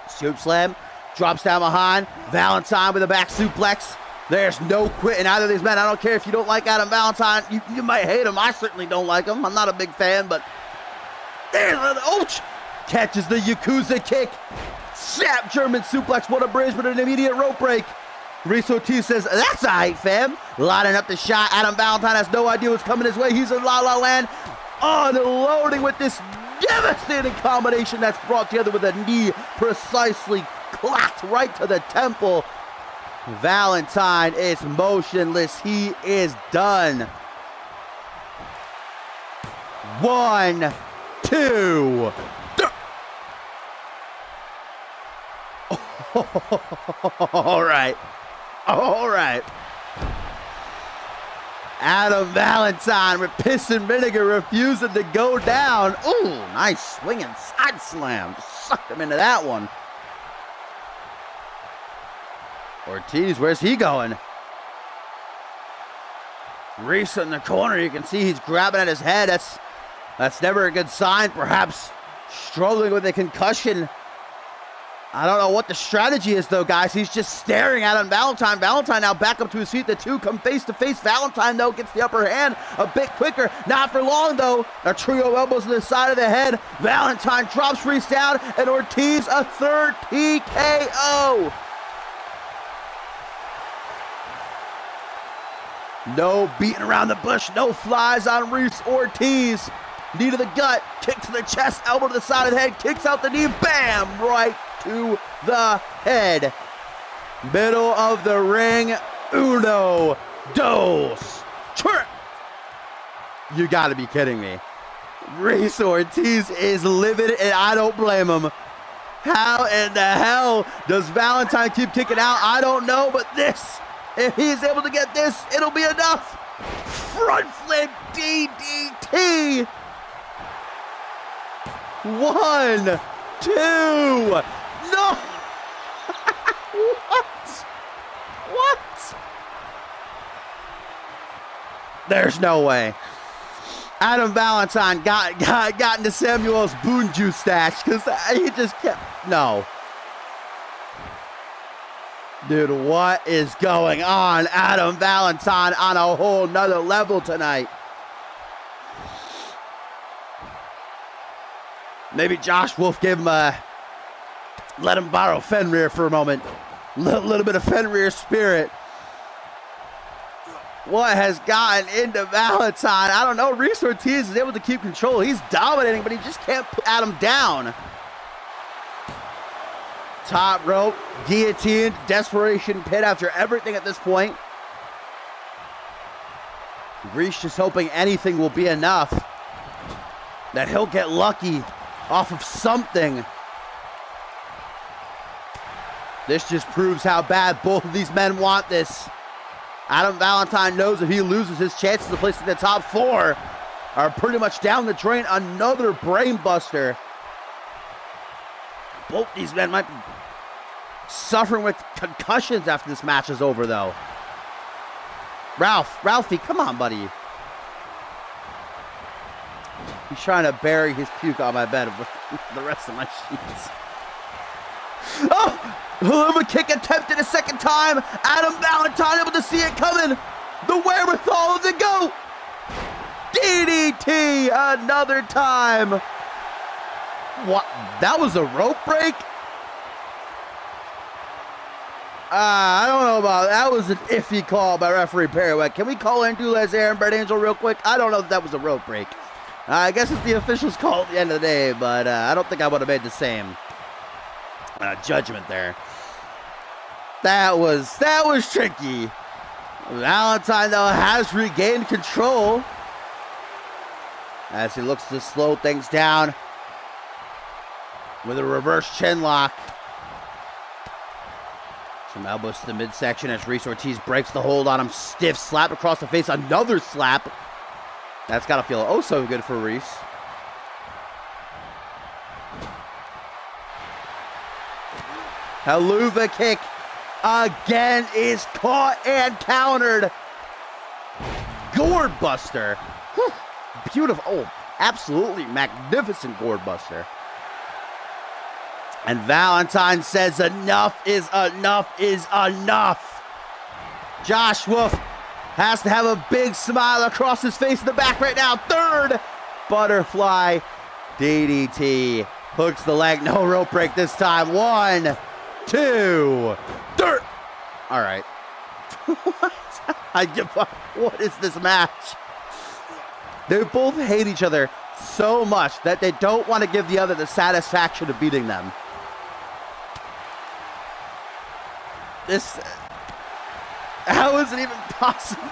Soup slam, drops down behind. Valentine with a back suplex. There's no quitting either of these men. I don't care if you don't like Adam Valentine. You might hate him. I certainly don't like him. I'm not a big fan, but there's an ouch. Catches the Yakuza kick. Snap German suplex. What a bridge, but an immediate rope break. Reese Ortiz says, that's all right, fam. Lining up the shot. Adam Valentine has no idea what's coming his way. He's in La La Land. Unloading with this devastating combination that's brought together with a knee precisely clacked right to the temple. Valentine is motionless. He is done. 1, 2, 3. All right. All right. Adam Valentine with piss and vinegar refusing to go down. Ooh, nice swinging side slam. Just sucked him into that one. Ortiz, where's he going? Reese in the corner. You can see he's grabbing at his head. That's never a good sign. Perhaps struggling with a concussion. I don't know what the strategy is, though, guys. He's just staring at him. Valentine now back up to his feet. The two come face to face. Valentine, though, gets the upper hand a bit quicker. Not for long, though. A trio of elbows to the side of the head. Valentine drops Reese down, and Ortiz a third TKO. No beating around the bush. No flies on Reese Ortiz. Knee to the gut. Kick to the chest. Elbow to the side of the head. Kicks out the knee. Bam! Right to the head. Middle of the ring. Uno, dos, tres. You gotta be kidding me. Reese Ortiz is livid, and I don't blame him. How in the hell does Valentine keep kicking out? I don't know, but this, if he's able to get this, it'll be enough. Front flip DDT. 1, 2. No. What? There's no way. Adam Valentine got into Samuel's Boone Juice stash because he just kept. No. Dude, what is going on? Adam Valentine on a whole nother level tonight. Maybe Josh Wolf gave him let him borrow Fenrir for a moment. Little bit of Fenrir spirit. What has gotten into Valentine? I don't know. Reese Ortiz is able to keep control. He's dominating, but he just can't put Adam down. Top rope, guillotine, desperation pit after everything at this point. Reese just hoping anything will be enough. That he'll get lucky off of something. This just proves how bad both of these men want this. Adam Valentine knows if he loses, his chances of placing the top 4 are pretty much down the drain. Another brain buster. Both these men might be suffering with concussions after this match is over, though. Ralphie, come on, buddy. He's trying to bury his puke on my bed with the rest of my sheets. Oh! Haluva kick attempted a second time. Adam Valentine able to see it coming. The wherewithal of the GOAT. DDT another time. What? That was a rope break? I don't know about that. That was an iffy call by referee Perriwet. Can we call in Dulez Air and Brett Angel real quick? I don't know if that was a rope break. I guess it's the official's call at the end of the day, but I don't think I would have made the same judgment there. That was tricky. Valentine, though, has regained control as he looks to slow things down with a reverse chin lock. Some elbows to the midsection as Reese Ortiz breaks the hold on him. Stiff slap across the face. Another slap. That's got to feel oh so good for Reese. Haluva kick again is caught and countered. Gourd buster. Whew. Beautiful. Oh, absolutely magnificent gourd buster. And Valentine says enough is enough is enough. Josh Wolf has to have a big smile across his face in the back right now. Third butterfly DDT. Hooks the leg. No rope break this time. 1, 2, 3. All right. What? I give up. What is this match? They both hate each other so much that they don't want to give the other the satisfaction of beating them. This, how is it even possible?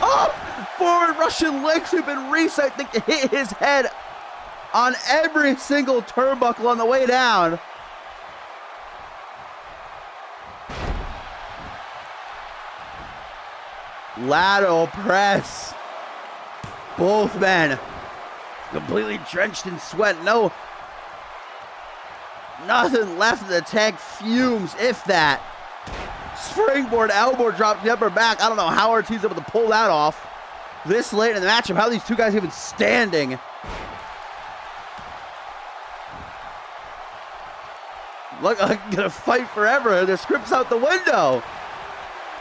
Oh, forward Russian leg sweep, and Reese, I think, hit his head on every single turnbuckle on the way down. Lateral press. Both men completely drenched in sweat. Nothing left in the tank. Fumes, if that. Springboard elbow drop to the upper back. I don't know how Ortiz is able to pull that off this late in the matchup. How are these two guys even standing? Look, I'm gonna fight forever. The script's out the window.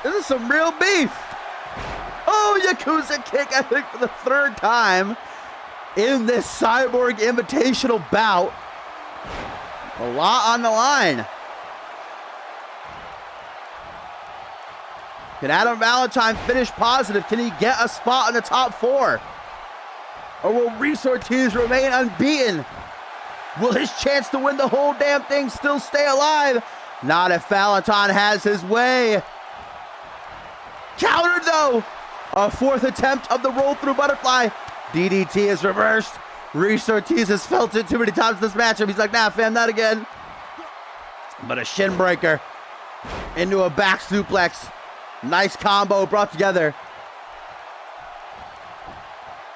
This is some real beef. Oh, Yakuza kick, I think, for the third time in this Cyborg Invitational bout. A lot on the line. Can Adam Valentine finish positive? Can he get a spot in the top 4? Or will Reese Ortiz remain unbeaten? Will his chance to win the whole damn thing still stay alive? Not if Valentine has his way. Countered, though. A 4th attempt of the roll-through butterfly. DDT is reversed. Reese Ortiz has felt it too many times in this matchup. He's like, nah, fam, not again. But a shin breaker into a back suplex. Nice combo brought together.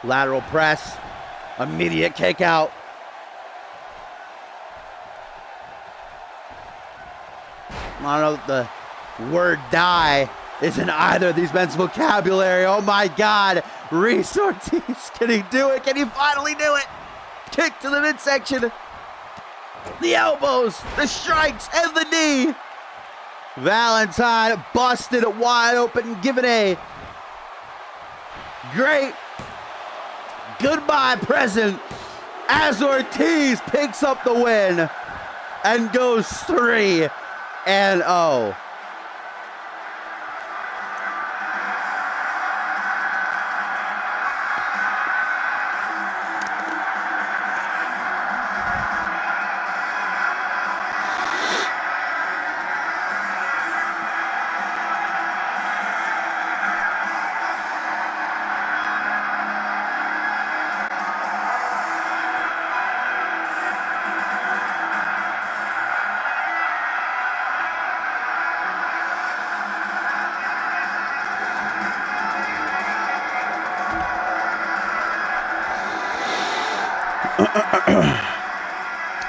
Lateral press. Immediate kick out. I don't know if the word die is in either of these men's vocabulary. Oh my God. Reese Ortiz, can he do it? Can he finally do it? Kick to the midsection. The elbows, the strikes, and the knee. Valentine busted wide open, given a great goodbye present as Ortiz picks up the win and goes 3-0.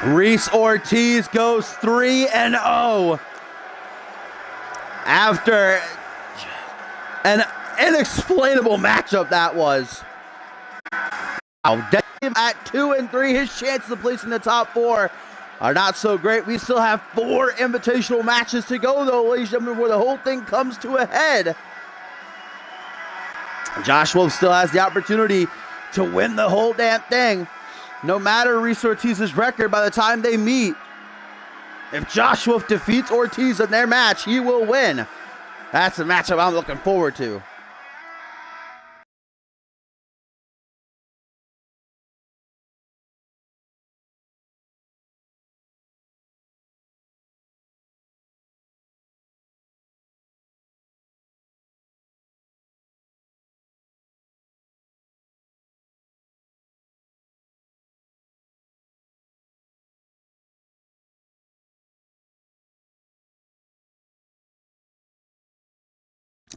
Reese Ortiz goes 3-0 after an inexplainable matchup that was. At 2-3, his chances of placing the top 4 are not so great. We still have 4 invitational matches to go, though, ladies and gentlemen, before the whole thing comes to a head. Josh Wolf still has the opportunity to win the whole damn thing. No matter Reese Ortiz's record, by the time they meet, if Josh Wolf defeats Ortiz in their match, he will win. That's the matchup I'm looking forward to.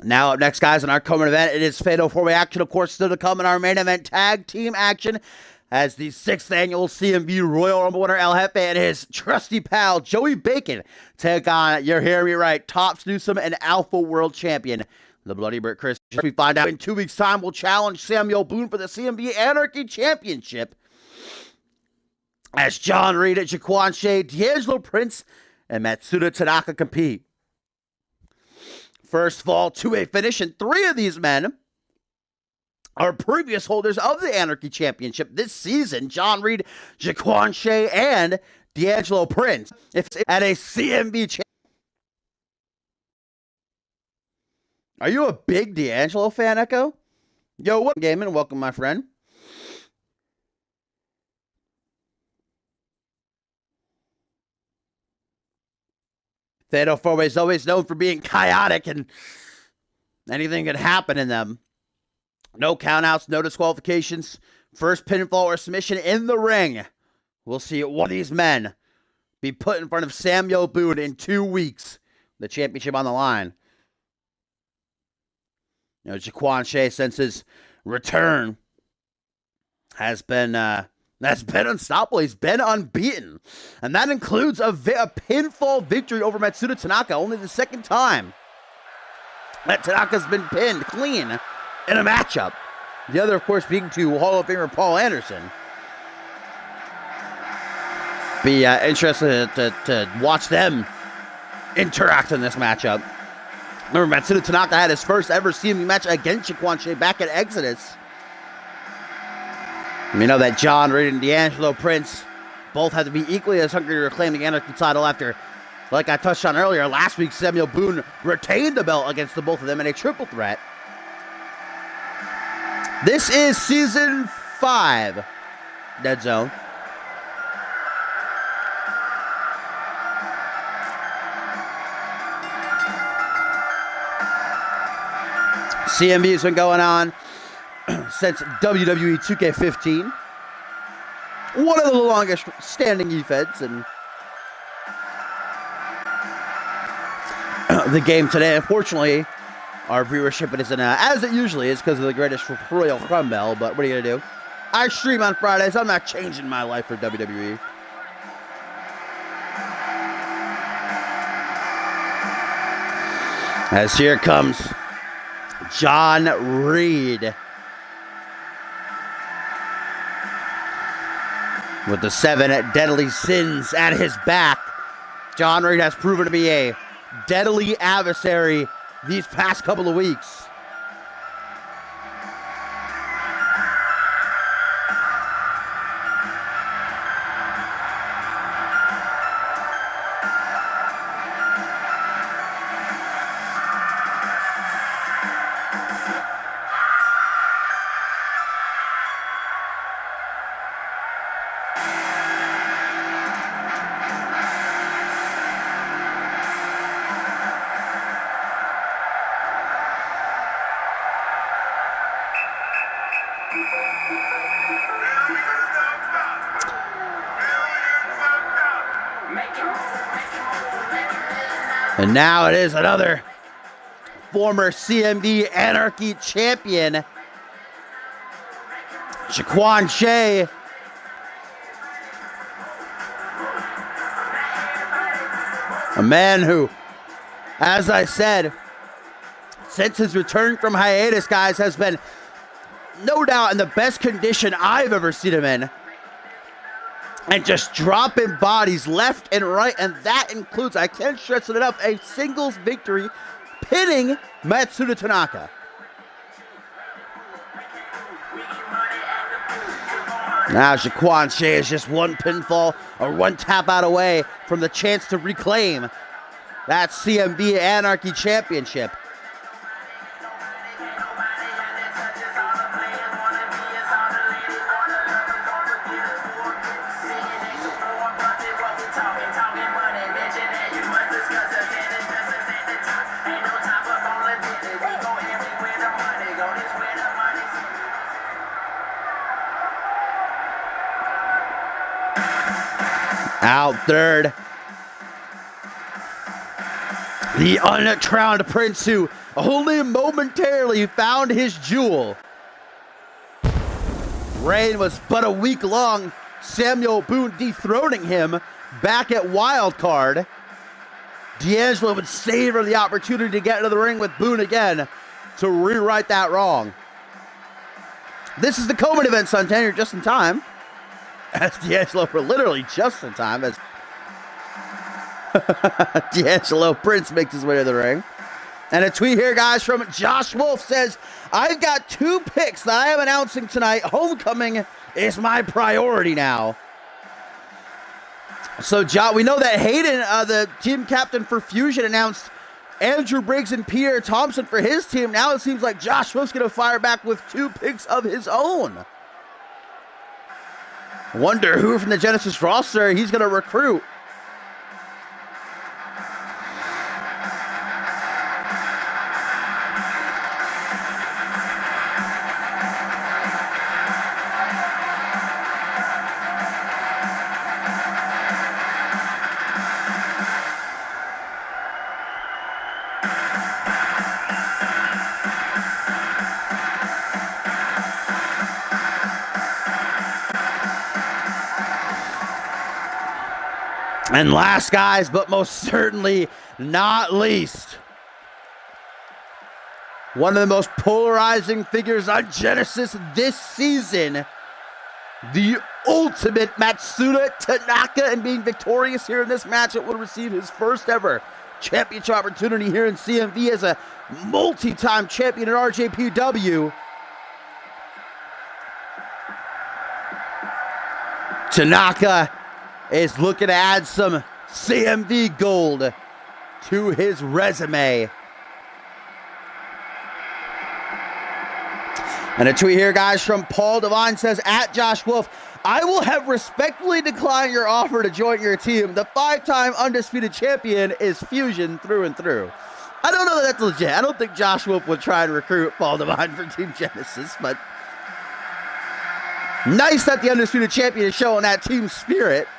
Now up next, guys, in our coming event, it is Fatal 4-Way action, of course, still to come in our main event tag team action as the 6th annual CMV Royal Rumble winner El Jefe and his trusty pal Joey Bacon take on, you're hearing me right, Tops Newsome and Alpha World Champion, the Bloody Brick Chris. We find out in 2 weeks' time, will challenge Samuel Boone for the CMV Anarchy Championship as John Reed, Jaquan Shea, D'Angelo Prince, and Matsuda Tanaka compete. First fall to a finish, and 3 of these men are previous holders of the Anarchy Championship this season. John Reed, Jaquan Shea, and D'Angelo Prince. If it's at a CMV Are you a big D'Angelo fan, Echo? Yo, what gaming? Welcome, my friend. Fatal 4-Way is always known for being chaotic and anything can happen in them. No countouts, no disqualifications. First pinfall or submission in the ring. We'll see one of these men be put in front of Samuel Boone in 2 weeks. The championship on the line. You know, Jaquan Shea, since his return, has been unstoppable. He's been unbeaten. And that includes a pinfall victory over Matsuda Tanaka. Only the 2nd time that Tanaka's been pinned clean in a matchup. The other, of course, being to Hall of Famer Paul Anderson. Be interested to watch them interact in this matchup. Remember, Matsuda Tanaka had his first ever CMV match against Jaquan Shea back at Exodus. We know that John Reed and D'Angelo Prince both have to be equally as hungry to reclaim the Anarchy title after, like I touched on earlier, last week Samuel Boone retained the belt against the both of them in a triple threat. This is Season 5, Dead Zone. CMV has been going on since WWE 2K15. One of the longest standing e-feds in the game today. Unfortunately, our viewership isn't as it usually is because of the greatest Royal Rumble, but what are you going to do? I stream on Fridays. I'm not changing my life for WWE. As here comes John Reed with the 7 deadly sins at his back. John Reed has proven to be a deadly adversary these past couple of weeks. And now it is another former CMV Anarchy champion, Jaquan Shea, A man who, as I said, since his return from hiatus, guys, has been no doubt in the best condition I've ever seen him in. And just dropping bodies left and right, and that includes, I can't stress it enough, a singles victory pinning Matsuda Tanaka. Now Jaquan Shea is just one pinfall or one tap out away from the chance to reclaim that CMV Anarchy Championship. Out third, the uncrowned prince who only momentarily found his jewel. Reign was but a week long, Samuel Boone dethroning him back at Wildcard. D'Angelo would savor the opportunity to get into the ring with Boone again to rewrite that wrong. This is the co-main event, Suntan. You're just in time. As D'Angelo for literally just in time as D'Angelo Prince makes his way to the ring. And a tweet here, guys, from Josh Wolf says, I've got 2 picks that I am announcing tonight. Homecoming is my priority now. So, we know that Hayden, the team captain for Fusion, announced Andrew Briggs and Pierre Thompson for his team. Now it seems like Josh Wolf's going to fire back with 2 picks of his own. Wonder who from the Genesis roster he's going to recruit. And last, guys, but most certainly not least, one of the most polarizing figures on Genesis this season, the ultimate Matsuda Tanaka, and being victorious here in this match, it will receive his first ever championship opportunity here in CMV as a multi-time champion at RJPW. Tanaka is looking to add some CMV gold to his resume. And a tweet here, guys, from Paul Devine says, at Josh Wolf, I will have respectfully declined your offer to join your team. The 5-time undisputed champion is Fusion through and through. I don't know that that's legit. I don't think Josh Wolf would try and recruit Paul Devine for Team Genesis, but nice that the undisputed champion is showing that team spirit.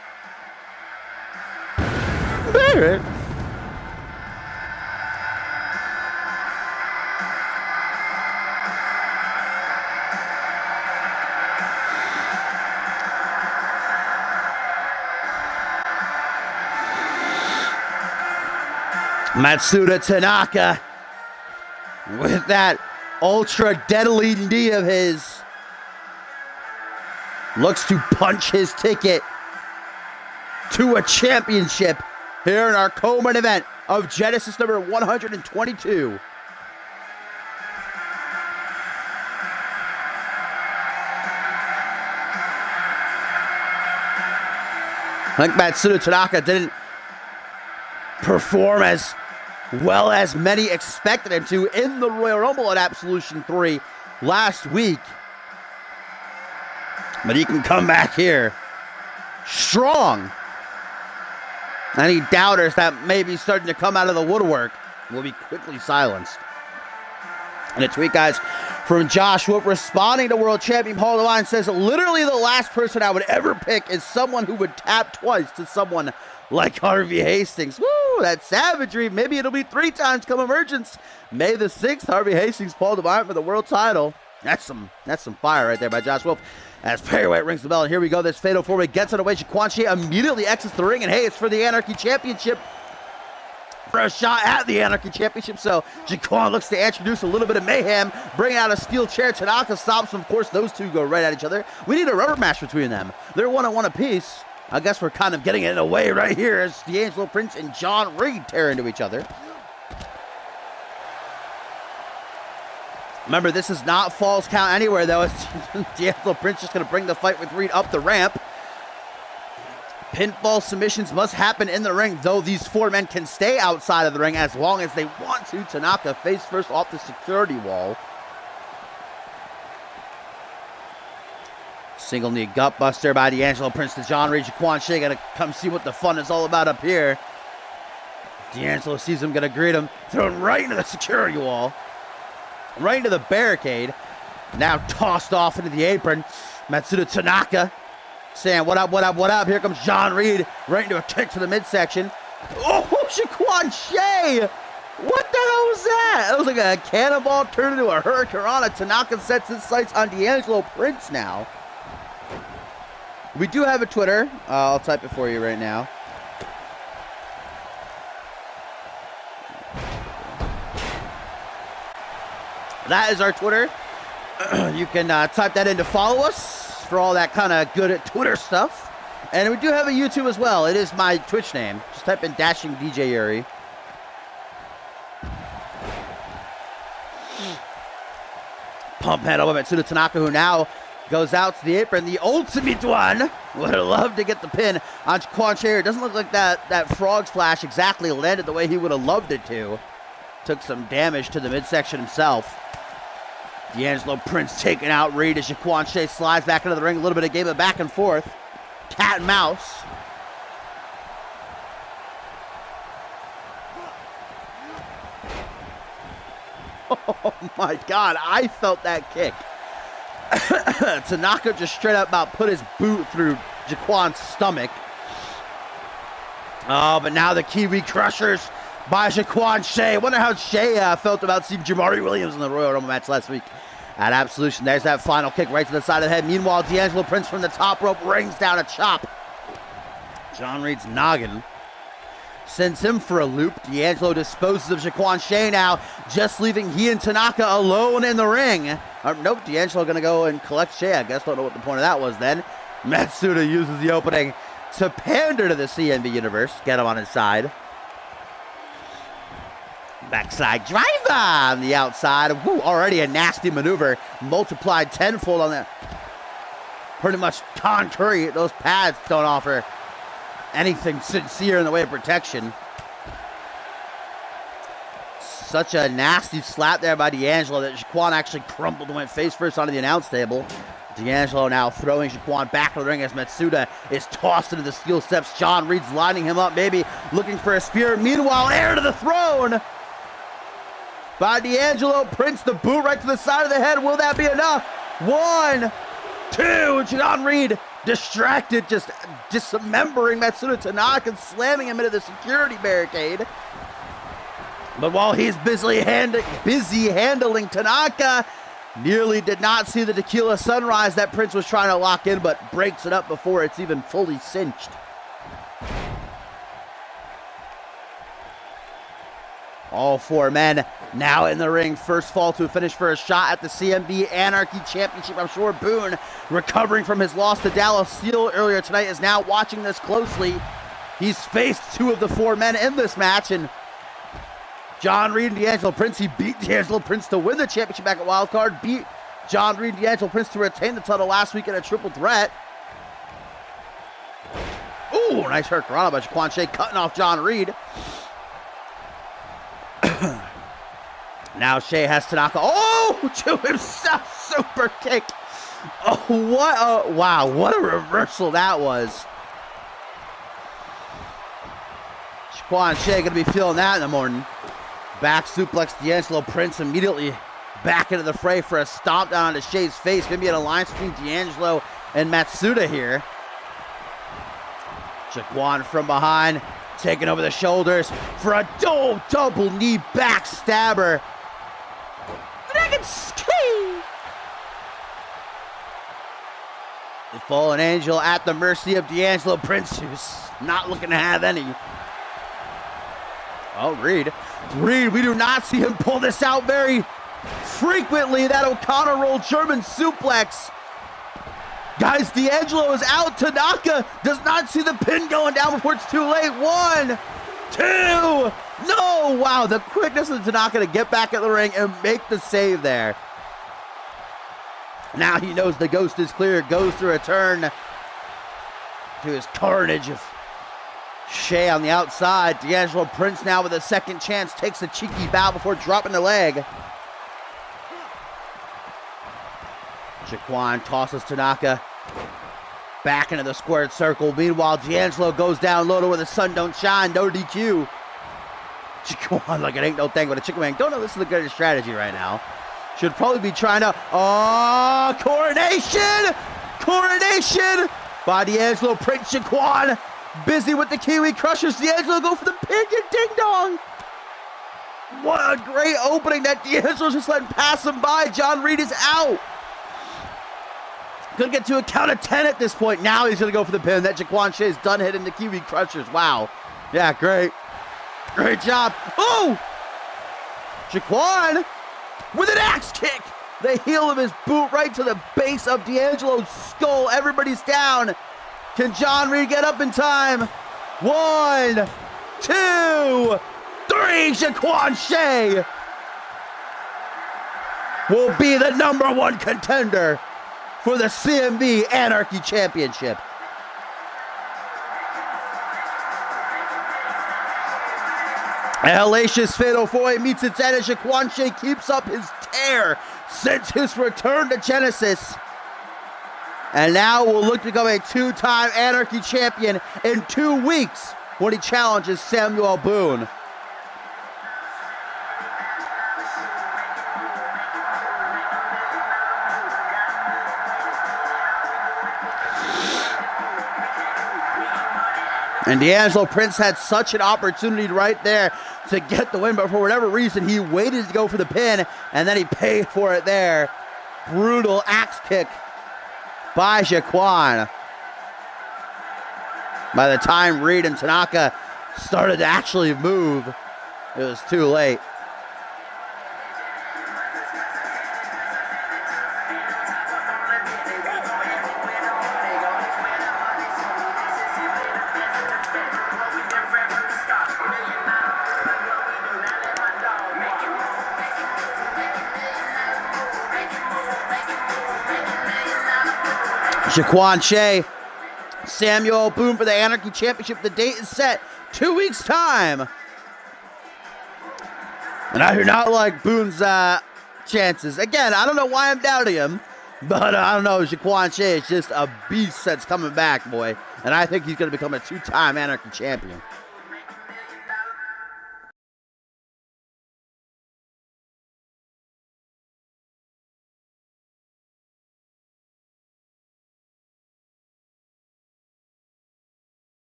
All right. Matsuda Tanaka with that ultra deadly knee of his looks to punch his ticket to a championship here in our co-main event of Genesis number 122. I think Matsuda Tanaka didn't perform as well as many expected him to in the Royal Rumble at Absolution 3 last week. But he can come back here strong. Any doubters that may be starting to come out of the woodwork will be quickly silenced. And a tweet, guys, from Josh Wolf responding to world champion Paul Devine says, literally the last person I would ever pick is someone who would tap twice to someone like Harvey Hastings. Woo, that savagery. Maybe it'll be 3 times come emergence. May the 6th, Harvey Hastings, Paul Devine for the world title. That's some fire right there by Josh Wolf. As Perry White rings the bell, and here we go. This fatal 4-way gets underway. Jaquan Shea immediately exits the ring, and hey, it's for the Anarchy Championship. for a shot at the Anarchy Championship. So Jaquan looks to introduce a little bit of mayhem, bring out a steel chair. Tanaka stops him. Of course, those two go right at each other. We need a rubber match between them. They're 1-on-1 apiece. I guess we're kind of getting it in a way right here as D'Angelo Prince and John Reed tear into each other. Remember, this is not Falls Count anywhere, though. It's D'Angelo Prince just going to bring the fight with Reed up the ramp. Pinfall submissions must happen in the ring, though these four men can stay outside of the ring as long as they want to. Tanaka face first off the security wall. Single knee gut buster by D'Angelo Prince to John Reed. Jaquan Shea gonna come see what the fun is all about up here. D'Angelo sees him, gonna greet him, thrown right into the security wall. Right into the barricade. Now tossed off into the apron. Matsuda Tanaka saying, what up, what up, what up? Here comes John Reed, right into a kick to the midsection. Oh, Jaquan Shea! What the hell was that? That was like a cannonball turned into a hurricanrana. Tanaka sets his sights on D'Angelo Prince now. We do have a Twitter. I'll type it for you right now. That is our Twitter. You can type that in to follow us for all that kind of good Twitter stuff. And we do have a YouTube as well. It is my Twitch name. Just type in Dashing DJ Yuri. Pump handle by Matsuda Tanaka, who now goes out to the apron. The ultimate one would have loved to get the pin on Jaquan Shea. It doesn't look like that frog splash exactly landed the way he would have loved it to. Took some damage to the midsection himself. D'Angelo Prince taking out Reed as Jaquan Shea slides back into the ring. A little bit of game of back and forth. Cat and mouse. Oh my God, I felt that kick. Tanaka just straight up about put his boot through Jaquan's stomach. Oh, but now the Kiwi Crushers by Jaquan Shea. Wonder how Shea felt about seeing Jamari Williams in the Royal Rumble match last week at Absolution. There's that final kick right to the side of the head. Meanwhile, D'Angelo Prince from the top rope rings down a chop. John Reed's noggin sends him for a loop. D'Angelo disposes of Jaquan Shea now, just leaving he and Tanaka alone in the ring. Nope, D'Angelo going to go and collect Shea. I guess don't know what the point of that was then. Matsuda uses the opening to pander to the CMV universe. Get him on his side. Backside driver on the outside. Woo, already a nasty maneuver. Multiplied tenfold on that. Pretty much concrete. Those pads don't offer anything sincere in the way of protection. Such a nasty slap there by D'Angelo that Jaquan actually crumpled and went face first onto the announce table. D'Angelo now throwing Jaquan back to the ring as Matsuda is tossed into the steel steps. John Reed's lining him up, maybe looking for a spear. Meanwhile, air to the throne by D'Angelo Prince. The boot right to the side of the head. Will that be enough? 1, 2. John Reed distracted, just dismembering Matsuda Tanaka and slamming him into the security barricade. But while he's busy handling Tanaka, nearly did not see the tequila sunrise that Prince was trying to lock in, but breaks it up before it's even fully cinched. All four men now in the ring. First fall to a finish for a shot at the CMV Anarchy Championship. I'm sure Boone, recovering from his loss to Dallas Steele earlier tonight, is now watching this closely. He's faced two of the four men in this match, and John Reed and D'Angelo Prince. He beat D'Angelo Prince to win the championship back at Wildcard. Beat John Reed and D'Angelo Prince to retain the title last week in a triple threat. Ooh, nice hurricanrana by Jaquan Shea, cutting off John Reed. Now Shea has Tanaka. Oh, to himself, super kick. Oh, what a reversal that was. Jaquan Shea going to be feeling that in the morning. Back suplex D'Angelo Prince immediately back into the fray for a stomp down onto Shea's face. Maybe an alliance between D'Angelo and Matsuda here. Jaquan from behind, taking over the shoulders for a double knee backstabber. Dragon ski. The fallen angel at the mercy of D'Angelo Prince, who's not looking to have any. Oh, Reed, we do not see him pull this out very frequently. That O'Connor roll German suplex. Guys, D'Angelo is out. Tanaka does not see the pin going down before it's too late. 1, 2. No, wow, the quickness of Tanaka to get back in the ring and make the save there. Now he knows the ghost is clear, goes through a turn to his carnage of Shea on the outside. D'Angelo Prince now with a second chance, takes a cheeky bow before dropping the leg. Jaquan tosses Tanaka back into the squared circle. Meanwhile, D'Angelo goes down low where the sun don't shine, no DQ. Jaquan like it ain't no thing but a chicken wing. Don't know this is the greatest strategy right now. Should probably be trying to, coronation! Coronation by D'Angelo Prince. Jaquan busy with the Kiwi Crushers. D'Angelo go for the pin and ding dong. What a great opening that D'Angelo's just letting pass him by. John Reed is out. Could get to a count of 10 at this point. Now he's going to go for the pin. That Jaquan Shea's done hitting the Kiwi Crushers. Wow. Yeah, great. Great job. Oh! Jaquan with an axe kick. The heel of his boot right to the base of D'Angelo's skull. Everybody's down. Can John Reed get up in time? 1, 2, 3. Jaquan Shea will be the #1 contender for the CMV Anarchy Championship. A hellacious fatal 4-way meets its end as Jaquan Shea keeps up his tear since his return to Genesis. And now will look to become a 2-time Anarchy champion in 2 weeks when he challenges Samuel Boone. And D'Angelo Prince had such an opportunity right there to get the win, but for whatever reason, he waited to go for the pin, and then he paid for it there. Brutal axe kick by Jaquan. By the time Reed and Tanaka started to actually move, it was too late. Jaquan Shea, Samuel Boone for the Anarchy Championship. The date is set, 2 weeks' time. And I do not like Boone's chances. Again, I don't know why I'm doubting him, but I don't know. Jaquan Shea is just a beast that's coming back, boy. And I think he's going to become a 2-time Anarchy Champion.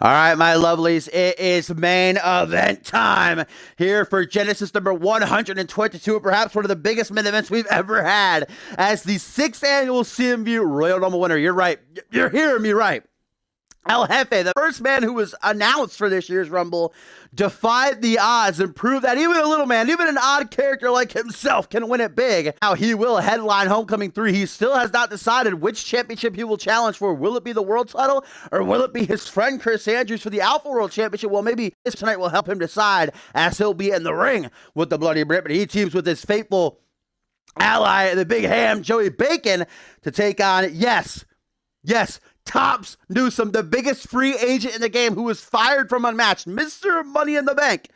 All right, my lovelies, it is main event time here for Genesis number 122, perhaps one of the biggest main events we've ever had as the 6th annual CMV Royal Rumble winner. You're right. You're hearing me right. El Jefe, the first man who was announced for this year's Rumble, defied the odds and proved that even a little man, even an odd character like himself can win it big. Now he will headline Homecoming 3. He still has not decided which championship he will challenge for. Will it be the world title or will it be his friend Chris Andrews for the Alpha World Championship? Well, maybe this tonight will help him decide as he'll be in the ring with the Bloody Brit, but he teams with his faithful ally, the big ham, Joey Bacon, to take on, yes, Tops Newsome, the biggest free agent in the game who was fired from Unmatched, Mr. Money in the Bank,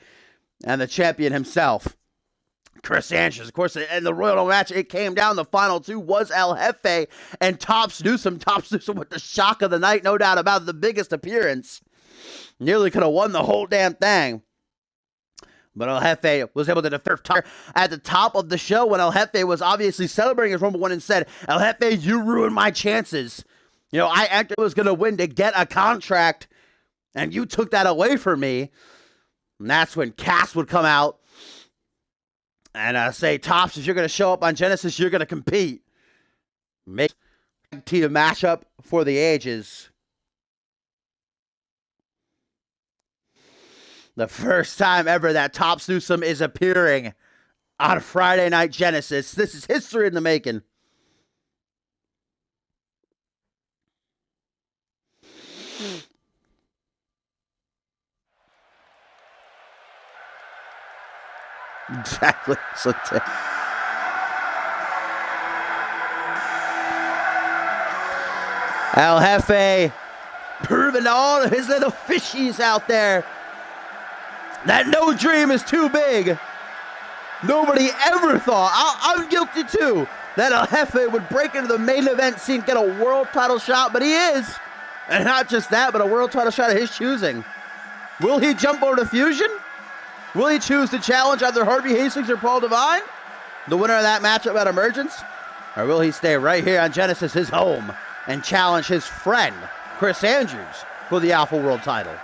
and the champion himself, Chris Andrews. Of course, in the Royal match, it came down. The final 2 was El Jefe and Tops Newsome. Tops Newsome with the shock of the night, no doubt about it, the biggest appearance. Nearly could have won the whole damn thing. But El Jefe was able to defend at the top of the show when El Jefe was obviously celebrating his Rumble win and said, El Jefe, you ruined my chances. You know, I actually was going to win to get a contract, and you took that away from me. And that's when Cass would come out and say, Tops, if you're going to show up on Genesis, you're going to compete. Make a team matchup for the ages. The first time ever that Tops Newsome is appearing on Friday Night Genesis. This is history in the making. Exactly. El Jefe proving all of his little fishies out there that no dream is too big. Nobody ever thought, I'm guilty too, that El Jefe would break into the main event scene, get a world title shot, but he is. And not just that, but a world title shot of his choosing. Will he jump over to Fusion? Will he choose to challenge either Harvey Hastings or Paul Devine, the winner of that matchup at Emergence? Or will he stay right here on Genesis, his home, and challenge his friend, Chris Andrews, for the Alpha World title?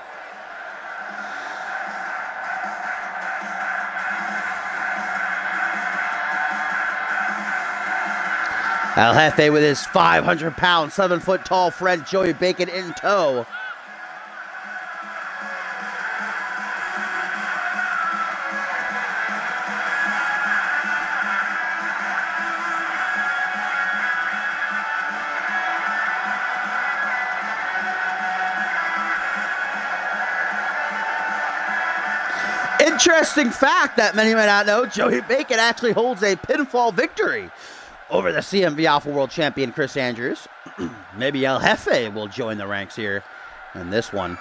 El Jefe with his 500-pound, 7-foot-tall friend Joey Bacon in tow. Interesting fact that many may not know, Joey Bacon actually holds a pinfall victory over the CMV Alpha World Champion Chris Andrews. Maybe El Jefe will join the ranks here in this one.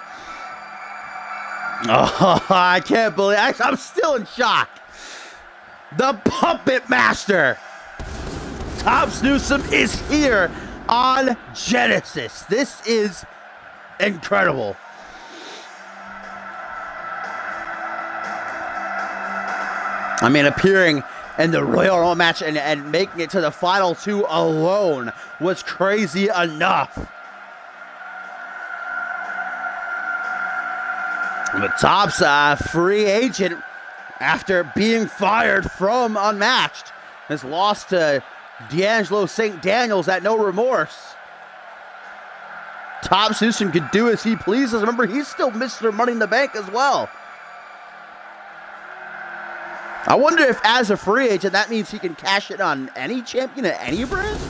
Oh, I can't believe it. I'm still in shock. The Puppet Master, Tops Newsome, is here on Genesis. This is incredible. I mean, appearing in the Royal Rumble match and making it to the final two alone was crazy enough. But Tops, free agent after being fired from Unmatched, has lost to D'Angelo St. Daniels at No Remorse. Tops Newsome could do as he pleases. Remember, he's still Mr. Money in the Bank as well. I wonder if, as a free agent, that means he can cash it on any champion at any brand?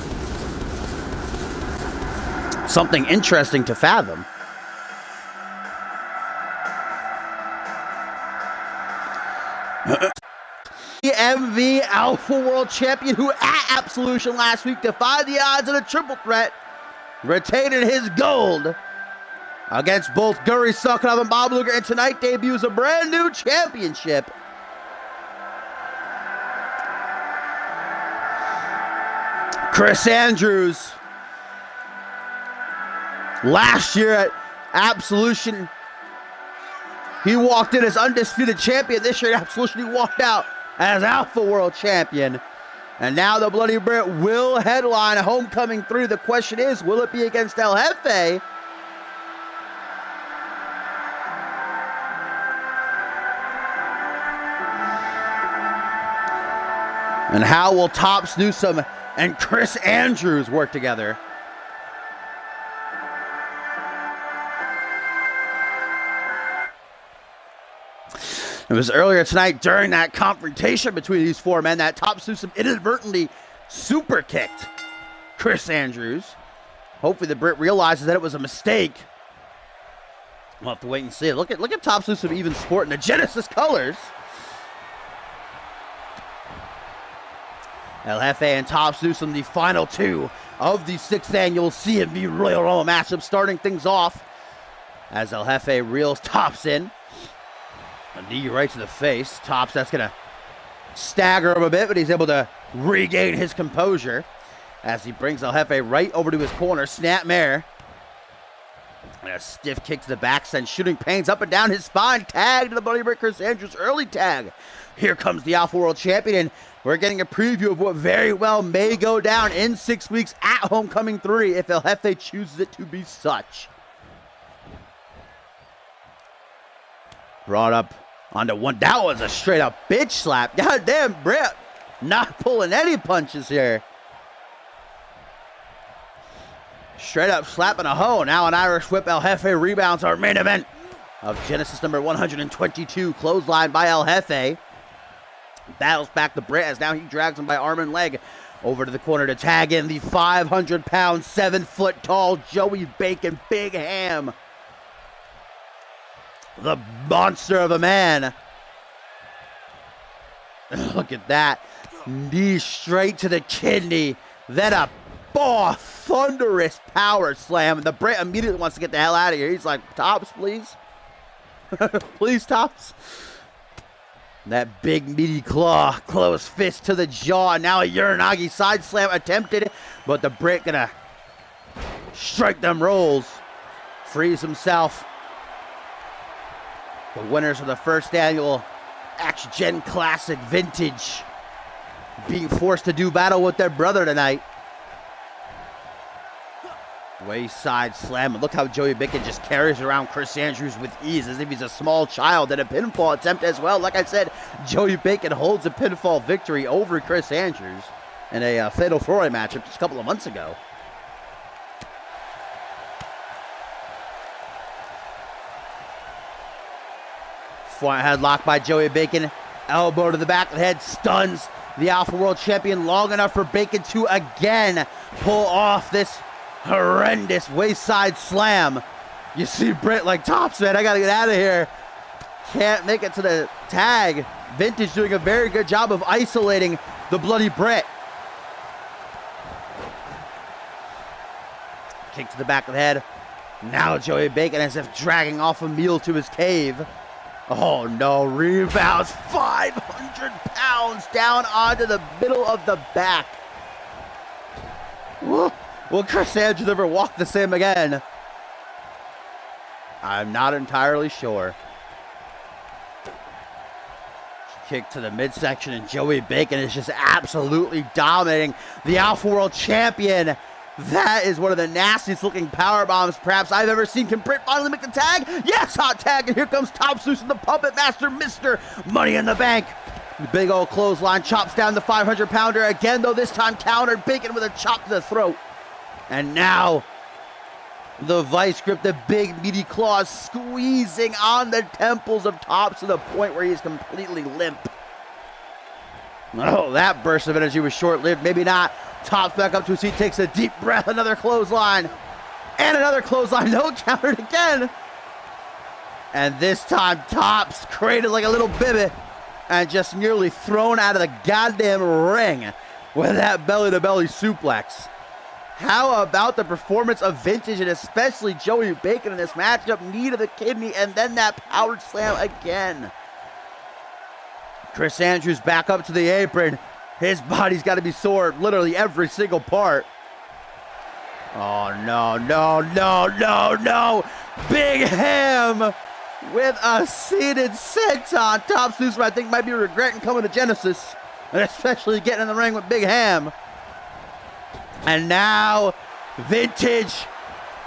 Something interesting to fathom. CMV Alpha World Champion, who at Absolution last week defied the odds in a triple threat, retaining his gold against both Guri Sukhanov and Bob Luger, and tonight debuts a brand new championship. Chris Andrews, last year at Absolution, he walked in as undisputed champion. This year at Absolution, he walked out as Alpha World Champion. And now the Bloody Brit will headline Homecoming 3. The question is, will it be against El Jefe? And how will Tops Newsome and Chris Andrews work together? It was earlier tonight during that confrontation between these four men that Tops Newsome inadvertently super kicked Chris Andrews. Hopefully the Brit realizes that it was a mistake. We'll have to wait and see. Look at Tops Newsome even sporting the Genesis colors. El Jefe and Tops Newsome, the final two of the 6th annual CMV Royal Rumble matchup, starting things off as El Jefe reels Tops in. A knee right to the face. Tops, that's going to stagger him a bit, but he's able to regain his composure as he brings El Jefe right over to his corner. Snapmare. And a stiff kick to the back, sends shooting pains up and down his spine. Tag to the Bloody Brit, Chris Andrews. Early tag. Here comes the Alpha World Champion, and we're getting a preview of what very well may go down in 6 weeks at Homecoming 3 if El Jefe chooses it to be such. Brought up onto one. That was a straight up bitch slap. Goddamn, Brit not pulling any punches here. Straight up slapping a hoe. Now an Irish whip. El Jefe rebounds our main event of Genesis number 122. Clothesline by El Jefe. Battles back to Britt as now he drags him by arm and leg over to the corner to tag in the 500-pound, 7-foot-tall Joey Bacon Big Ham. The monster of a man. Look at that. Knee straight to the kidney. Then a thunderous power slam. And the Brit immediately wants to get the hell out of here. He's like, Tops, please. Please, Tops. That big meaty claw, close fist to the jaw. Now a Uranagi side slam attempted, but the Brit gonna strike them rolls. Frees himself. The winners of the first annual X-Gen Classic Vintage being forced to do battle with their brother tonight. Wayside slam. And look how Joey Bacon just carries around Chris Andrews with ease as if he's a small child, and a pinfall attempt as well. Like I said, Joey Bacon holds a pinfall victory over Chris Andrews in a Fatal 4-Way matchup just a couple of months ago. Front headlock by Joey Bacon. Elbow to the back of the head stuns the Alpha World Champion long enough for Bacon to again pull off this horrendous wayside slam. You see Britt like, Tops, man, I gotta get out of here. Can't make it to the tag. Vintage doing a very good job of isolating the bloody Britt. Kick to the back of the head. Now Joey Bacon as if dragging off a meal to his cave. Oh no, rebounds 500 pounds down onto the middle of the back. Whoa. Will Chris Andrews ever walk the same again? I'm not entirely sure. Kick to the midsection, and Joey Bacon is just absolutely dominating the Alpha World Champion. That is one of the nastiest looking power bombs perhaps I've ever seen. Can Britt finally make the tag? Yes, hot tag, and here comes Top Zeus and the Puppet Master, Mr. Money in the Bank. Big old clothesline chops down the 500-pounder again, though this time countered. Bacon with a chop to the throat. And now, the vice grip, the big meaty claws squeezing on the temples of Tops to the point where he's completely limp. Oh, that burst of energy was short-lived. Maybe not. Tops back up to his feet, takes a deep breath, another clothesline. And another clothesline, no, countered again. And this time, Tops cradled like a little bibby and just nearly thrown out of the goddamn ring with that belly-to-belly suplex. How about the performance of Vintage and especially Joey Bacon in this matchup? Knee to the kidney and then that power slam again. Chris Andrews back up to the apron. His body's got to be sore, literally every single part. Oh, no, no, no, no, no. Big Ham with a seated senton. Top Zeus, I think, might be regretting coming to Genesis, and especially getting in the ring with Big Ham. And now, Vintage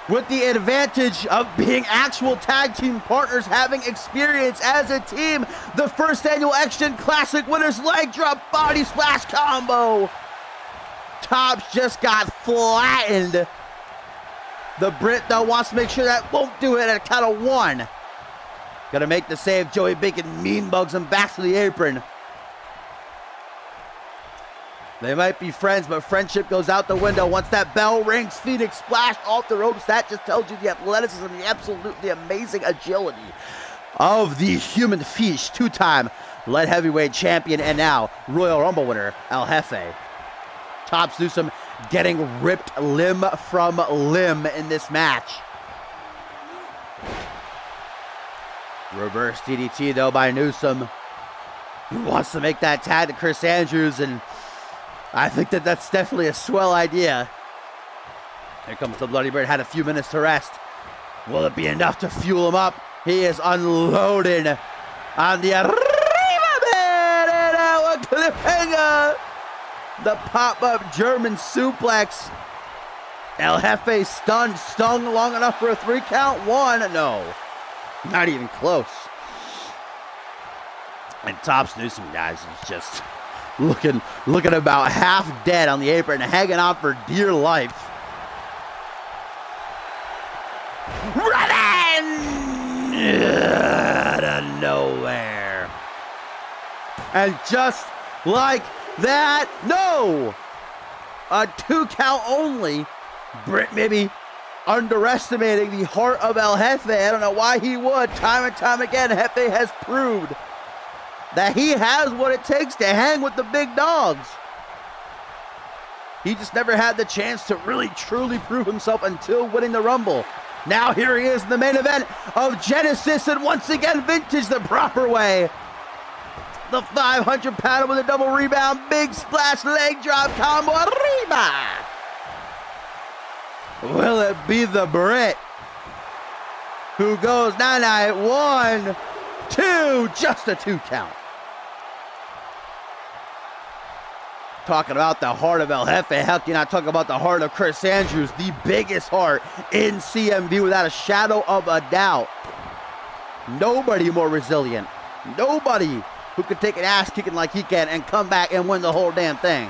with the advantage of being actual tag team partners, having experience as a team. The first annual X-Gen Classic winners leg drop body splash combo. Tops just got flattened. The Brit, though, wants to make sure that won't do it at a count of 1. Gonna make the save. Joey Bacon mean bugs him back to the apron. They might be friends, but friendship goes out the window once that bell rings. Phoenix splash off the ropes. That just tells you the athleticism, the absolutely amazing agility of the human fish. 2-time light heavyweight champion and now Royal Rumble winner, El Jefe. Top Newsome getting ripped limb from limb in this match. Reverse DDT though by Newsome. He wants to make that tag to Chris Andrews, and I think that's definitely a swell idea. Here comes the Bloody Bird. Had a few minutes to rest. Will it be enough to fuel him up? He is unloading on the Arriba Man, and now a cliffhanger. The pop-up German suplex. El Jefe stunned, stung long enough for a 3 count. 1, no, not even close. And Tops Newsome, guys, is just looking about half dead on the apron, hanging on for dear life. Revenge! out of nowhere. And just like that, no! A 2 count only. Britt maybe underestimating the heart of El Jefe. I don't know why he would. Time and time again, Jefe has proved that he has what it takes to hang with the big dogs. He just never had the chance to really truly prove himself until winning the Rumble. Now here he is in the main event of Genesis, and once again, Vintage the proper way. The 500-pounder with a double rebound, big splash leg drop combo, arriba! Will it be the Brit who goes 9-9, 1, 2, just a 2 count? Talking about the heart of El Jefe, how can you not talk about the heart of Chris Andrews, the biggest heart in CMV without a shadow of a doubt. Nobody more resilient. Nobody who can take an ass kicking like he can and come back and win the whole damn thing.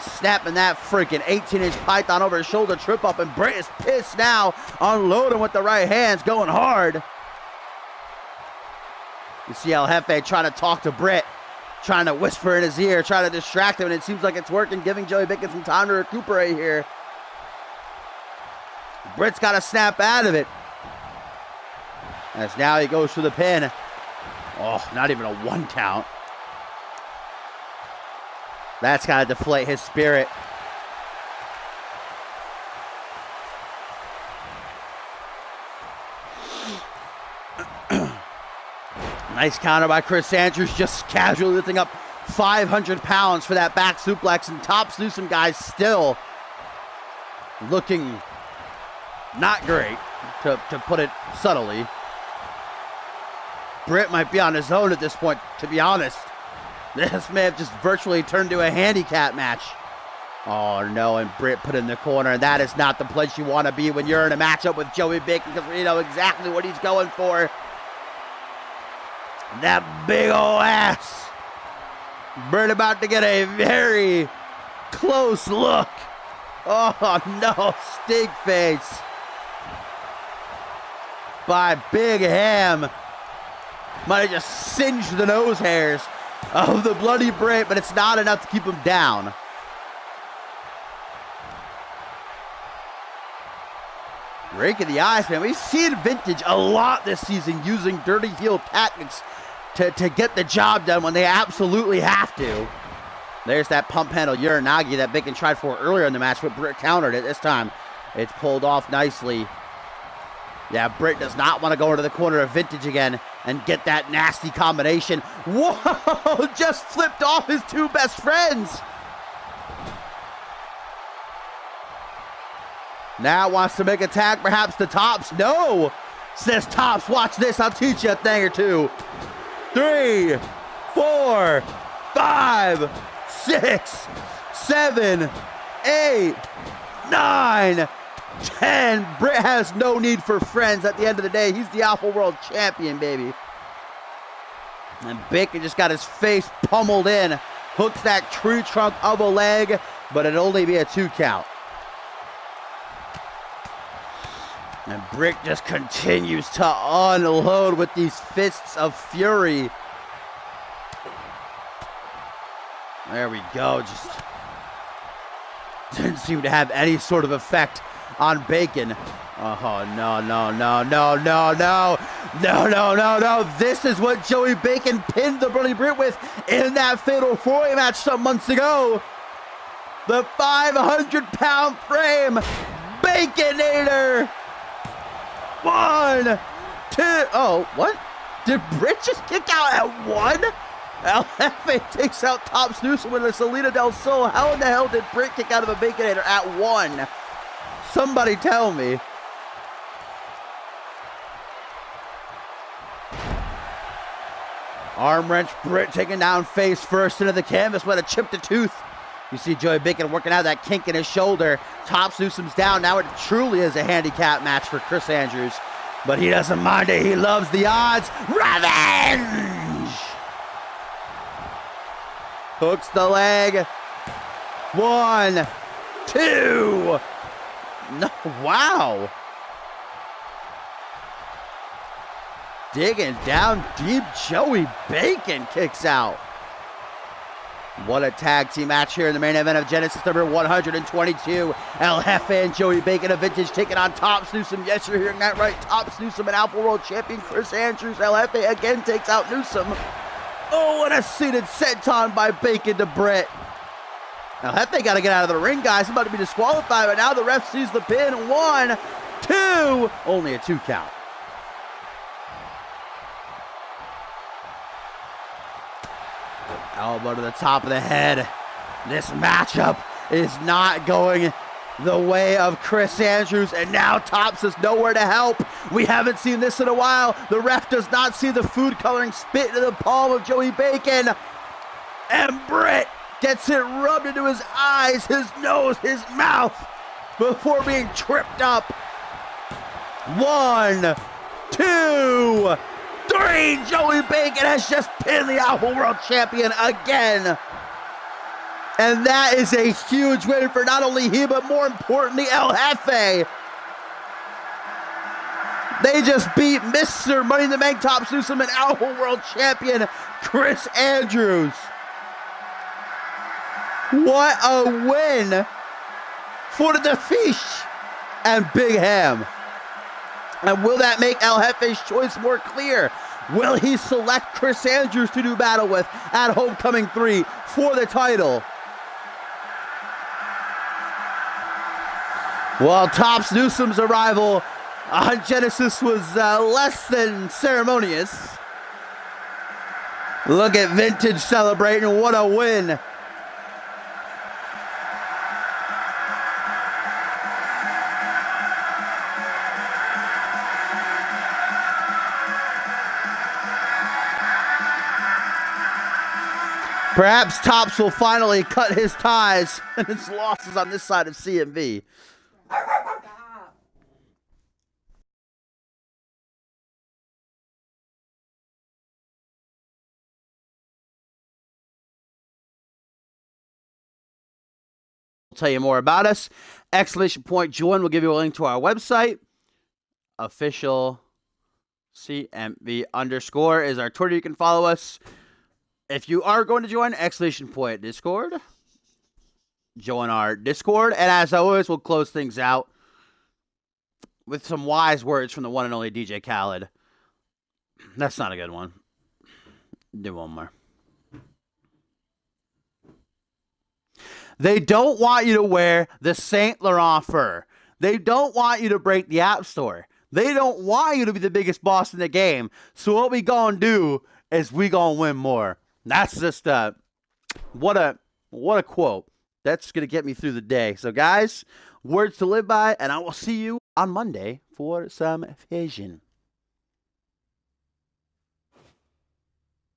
Snapping that freaking 18-inch python over his shoulder, trip up, and Britt is pissed now, unloading with the right hands, going hard. You see El Jefe trying to talk to Britt, trying to whisper in his ear, trying to distract him, and it seems like it's working, giving Joey Bacon some time to recuperate here. Britt's got to snap out of it. As now he goes for the pin. Oh, not even a 1 count. That's got to deflate his spirit. Nice counter by Chris Andrews, just casually lifting up 500 pounds for that back suplex, and Tops Newsome guys still looking not great, to put it subtly. Britt might be on his own at this point, to be honest. This may have just virtually turned into a handicap match. Oh no, and Britt put in the corner, and that is not the place you want to be when you're in a matchup with Joey Bacon, because we know exactly what he's going for. That big ol' ass. Britt about to get a very close look. Oh no, stink face by Big Ham. Might have just singed the nose hairs of the bloody Britt, but it's not enough to keep him down. Rake in the eyes, man. We've seen Vintage a lot this season using dirty heel tactics to get the job done when they absolutely have to. There's that pump handle Uranagi that Bacon tried for earlier in the match, but Britt countered it. This time, it's pulled off nicely. Yeah, Britt does not want to go into the corner of Vintage again and get that nasty combination. Whoa! Just flipped off his 2 best friends. Now wants to make a tag, perhaps to Tops. No! Says Tops, watch this, I'll teach you a thing or two. 3, 4, 5, 6, 7, 8, 9, 10. Britt has no need for friends at the end of the day. He's the Alpha World Champion, baby. And Bacon just got his face pummeled in. Hooks that tree trunk of a leg, but it'll only be a 2 count. And Britt just continues to unload with these fists of fury. There we go. Just didn't seem to have any sort of effect on Bacon. Oh, no, no, no, no, no, no. No, no, no, no. This is what Joey Bacon pinned the Bloody Britt with in that Fatal 4-Way match some months ago. The 500-pound frame Baconator. 1, 2. Oh, what? Did Britt just kick out at 1? El Jefe takes out Tops Newsome with a Salida del Sol. How in the hell did Britt kick out of a Baconator at 1? Somebody tell me. Arm wrench, Britt taking down face first into the canvas with a chipped tooth. You see Joey Bacon working out that kink in his shoulder. Tops Newsome's down. Now it truly is a handicap match for Chris Andrews. But he doesn't mind it. He loves the odds. Revenge! Hooks the leg. 1, 2. No, wow. digging down deep. Joey Bacon kicks out. What a tag team match here in the main event of Genesis number 122. El Jefe and Joey Bacon of Vintage taking on Tops Newsom. Yes, you're hearing that right. Tops Newsom and Alpha World Champion Chris Andrews. El Jefe again takes out Newsom. Oh, and a seated senton by Bacon to Britt. El Jefe got to get out of the ring, guys. He's about to be disqualified, but now the ref sees the pin. 1, 2. Only a 2 count. Elbow to the top of the head. This matchup is not going the way of Chris Andrews, and now Tops is nowhere to help. We haven't seen this in a while. The ref does not see the food coloring spit into the palm of Joey Bacon. And Britt gets it rubbed into his eyes, his nose, his mouth before being tripped up. 1, 2, 3. Joey Bacon has just pinned the Alpha World Champion again. And that is a huge win for not only he, but more importantly, El Jefe. They just beat Mr. Money in the Bank Tops Newsom and Alpha World Champion Chris Andrews. What a win for the Fish and Big Ham. And will that make El Jefe's choice more clear? Will he select Chris Andrews to do battle with at Homecoming 3 for the title? Well, Tops Newsom's arrival on Genesis was less than ceremonious. Look at Vintage celebrating. What a win. Perhaps Tops will finally cut his ties and his losses on this side of CMV. We'll tell you more about us. Exclamation point join will give you a link to our website. Official CMV _ is our Twitter. You can follow us. If you are going to join, exclamation point Discord. Join our Discord. And as always, we'll close things out with some wise words from the one and only DJ Khaled. That's not a good one. Do one more. They don't want you to wear the Saint Laurent fur. They don't want you to break the App Store. They don't want you to be the biggest boss in the game. So what we gonna do is we gonna win more. That's just what a quote. That's gonna get me through the day. So guys, words to live by, and I will see you on Monday for some vision.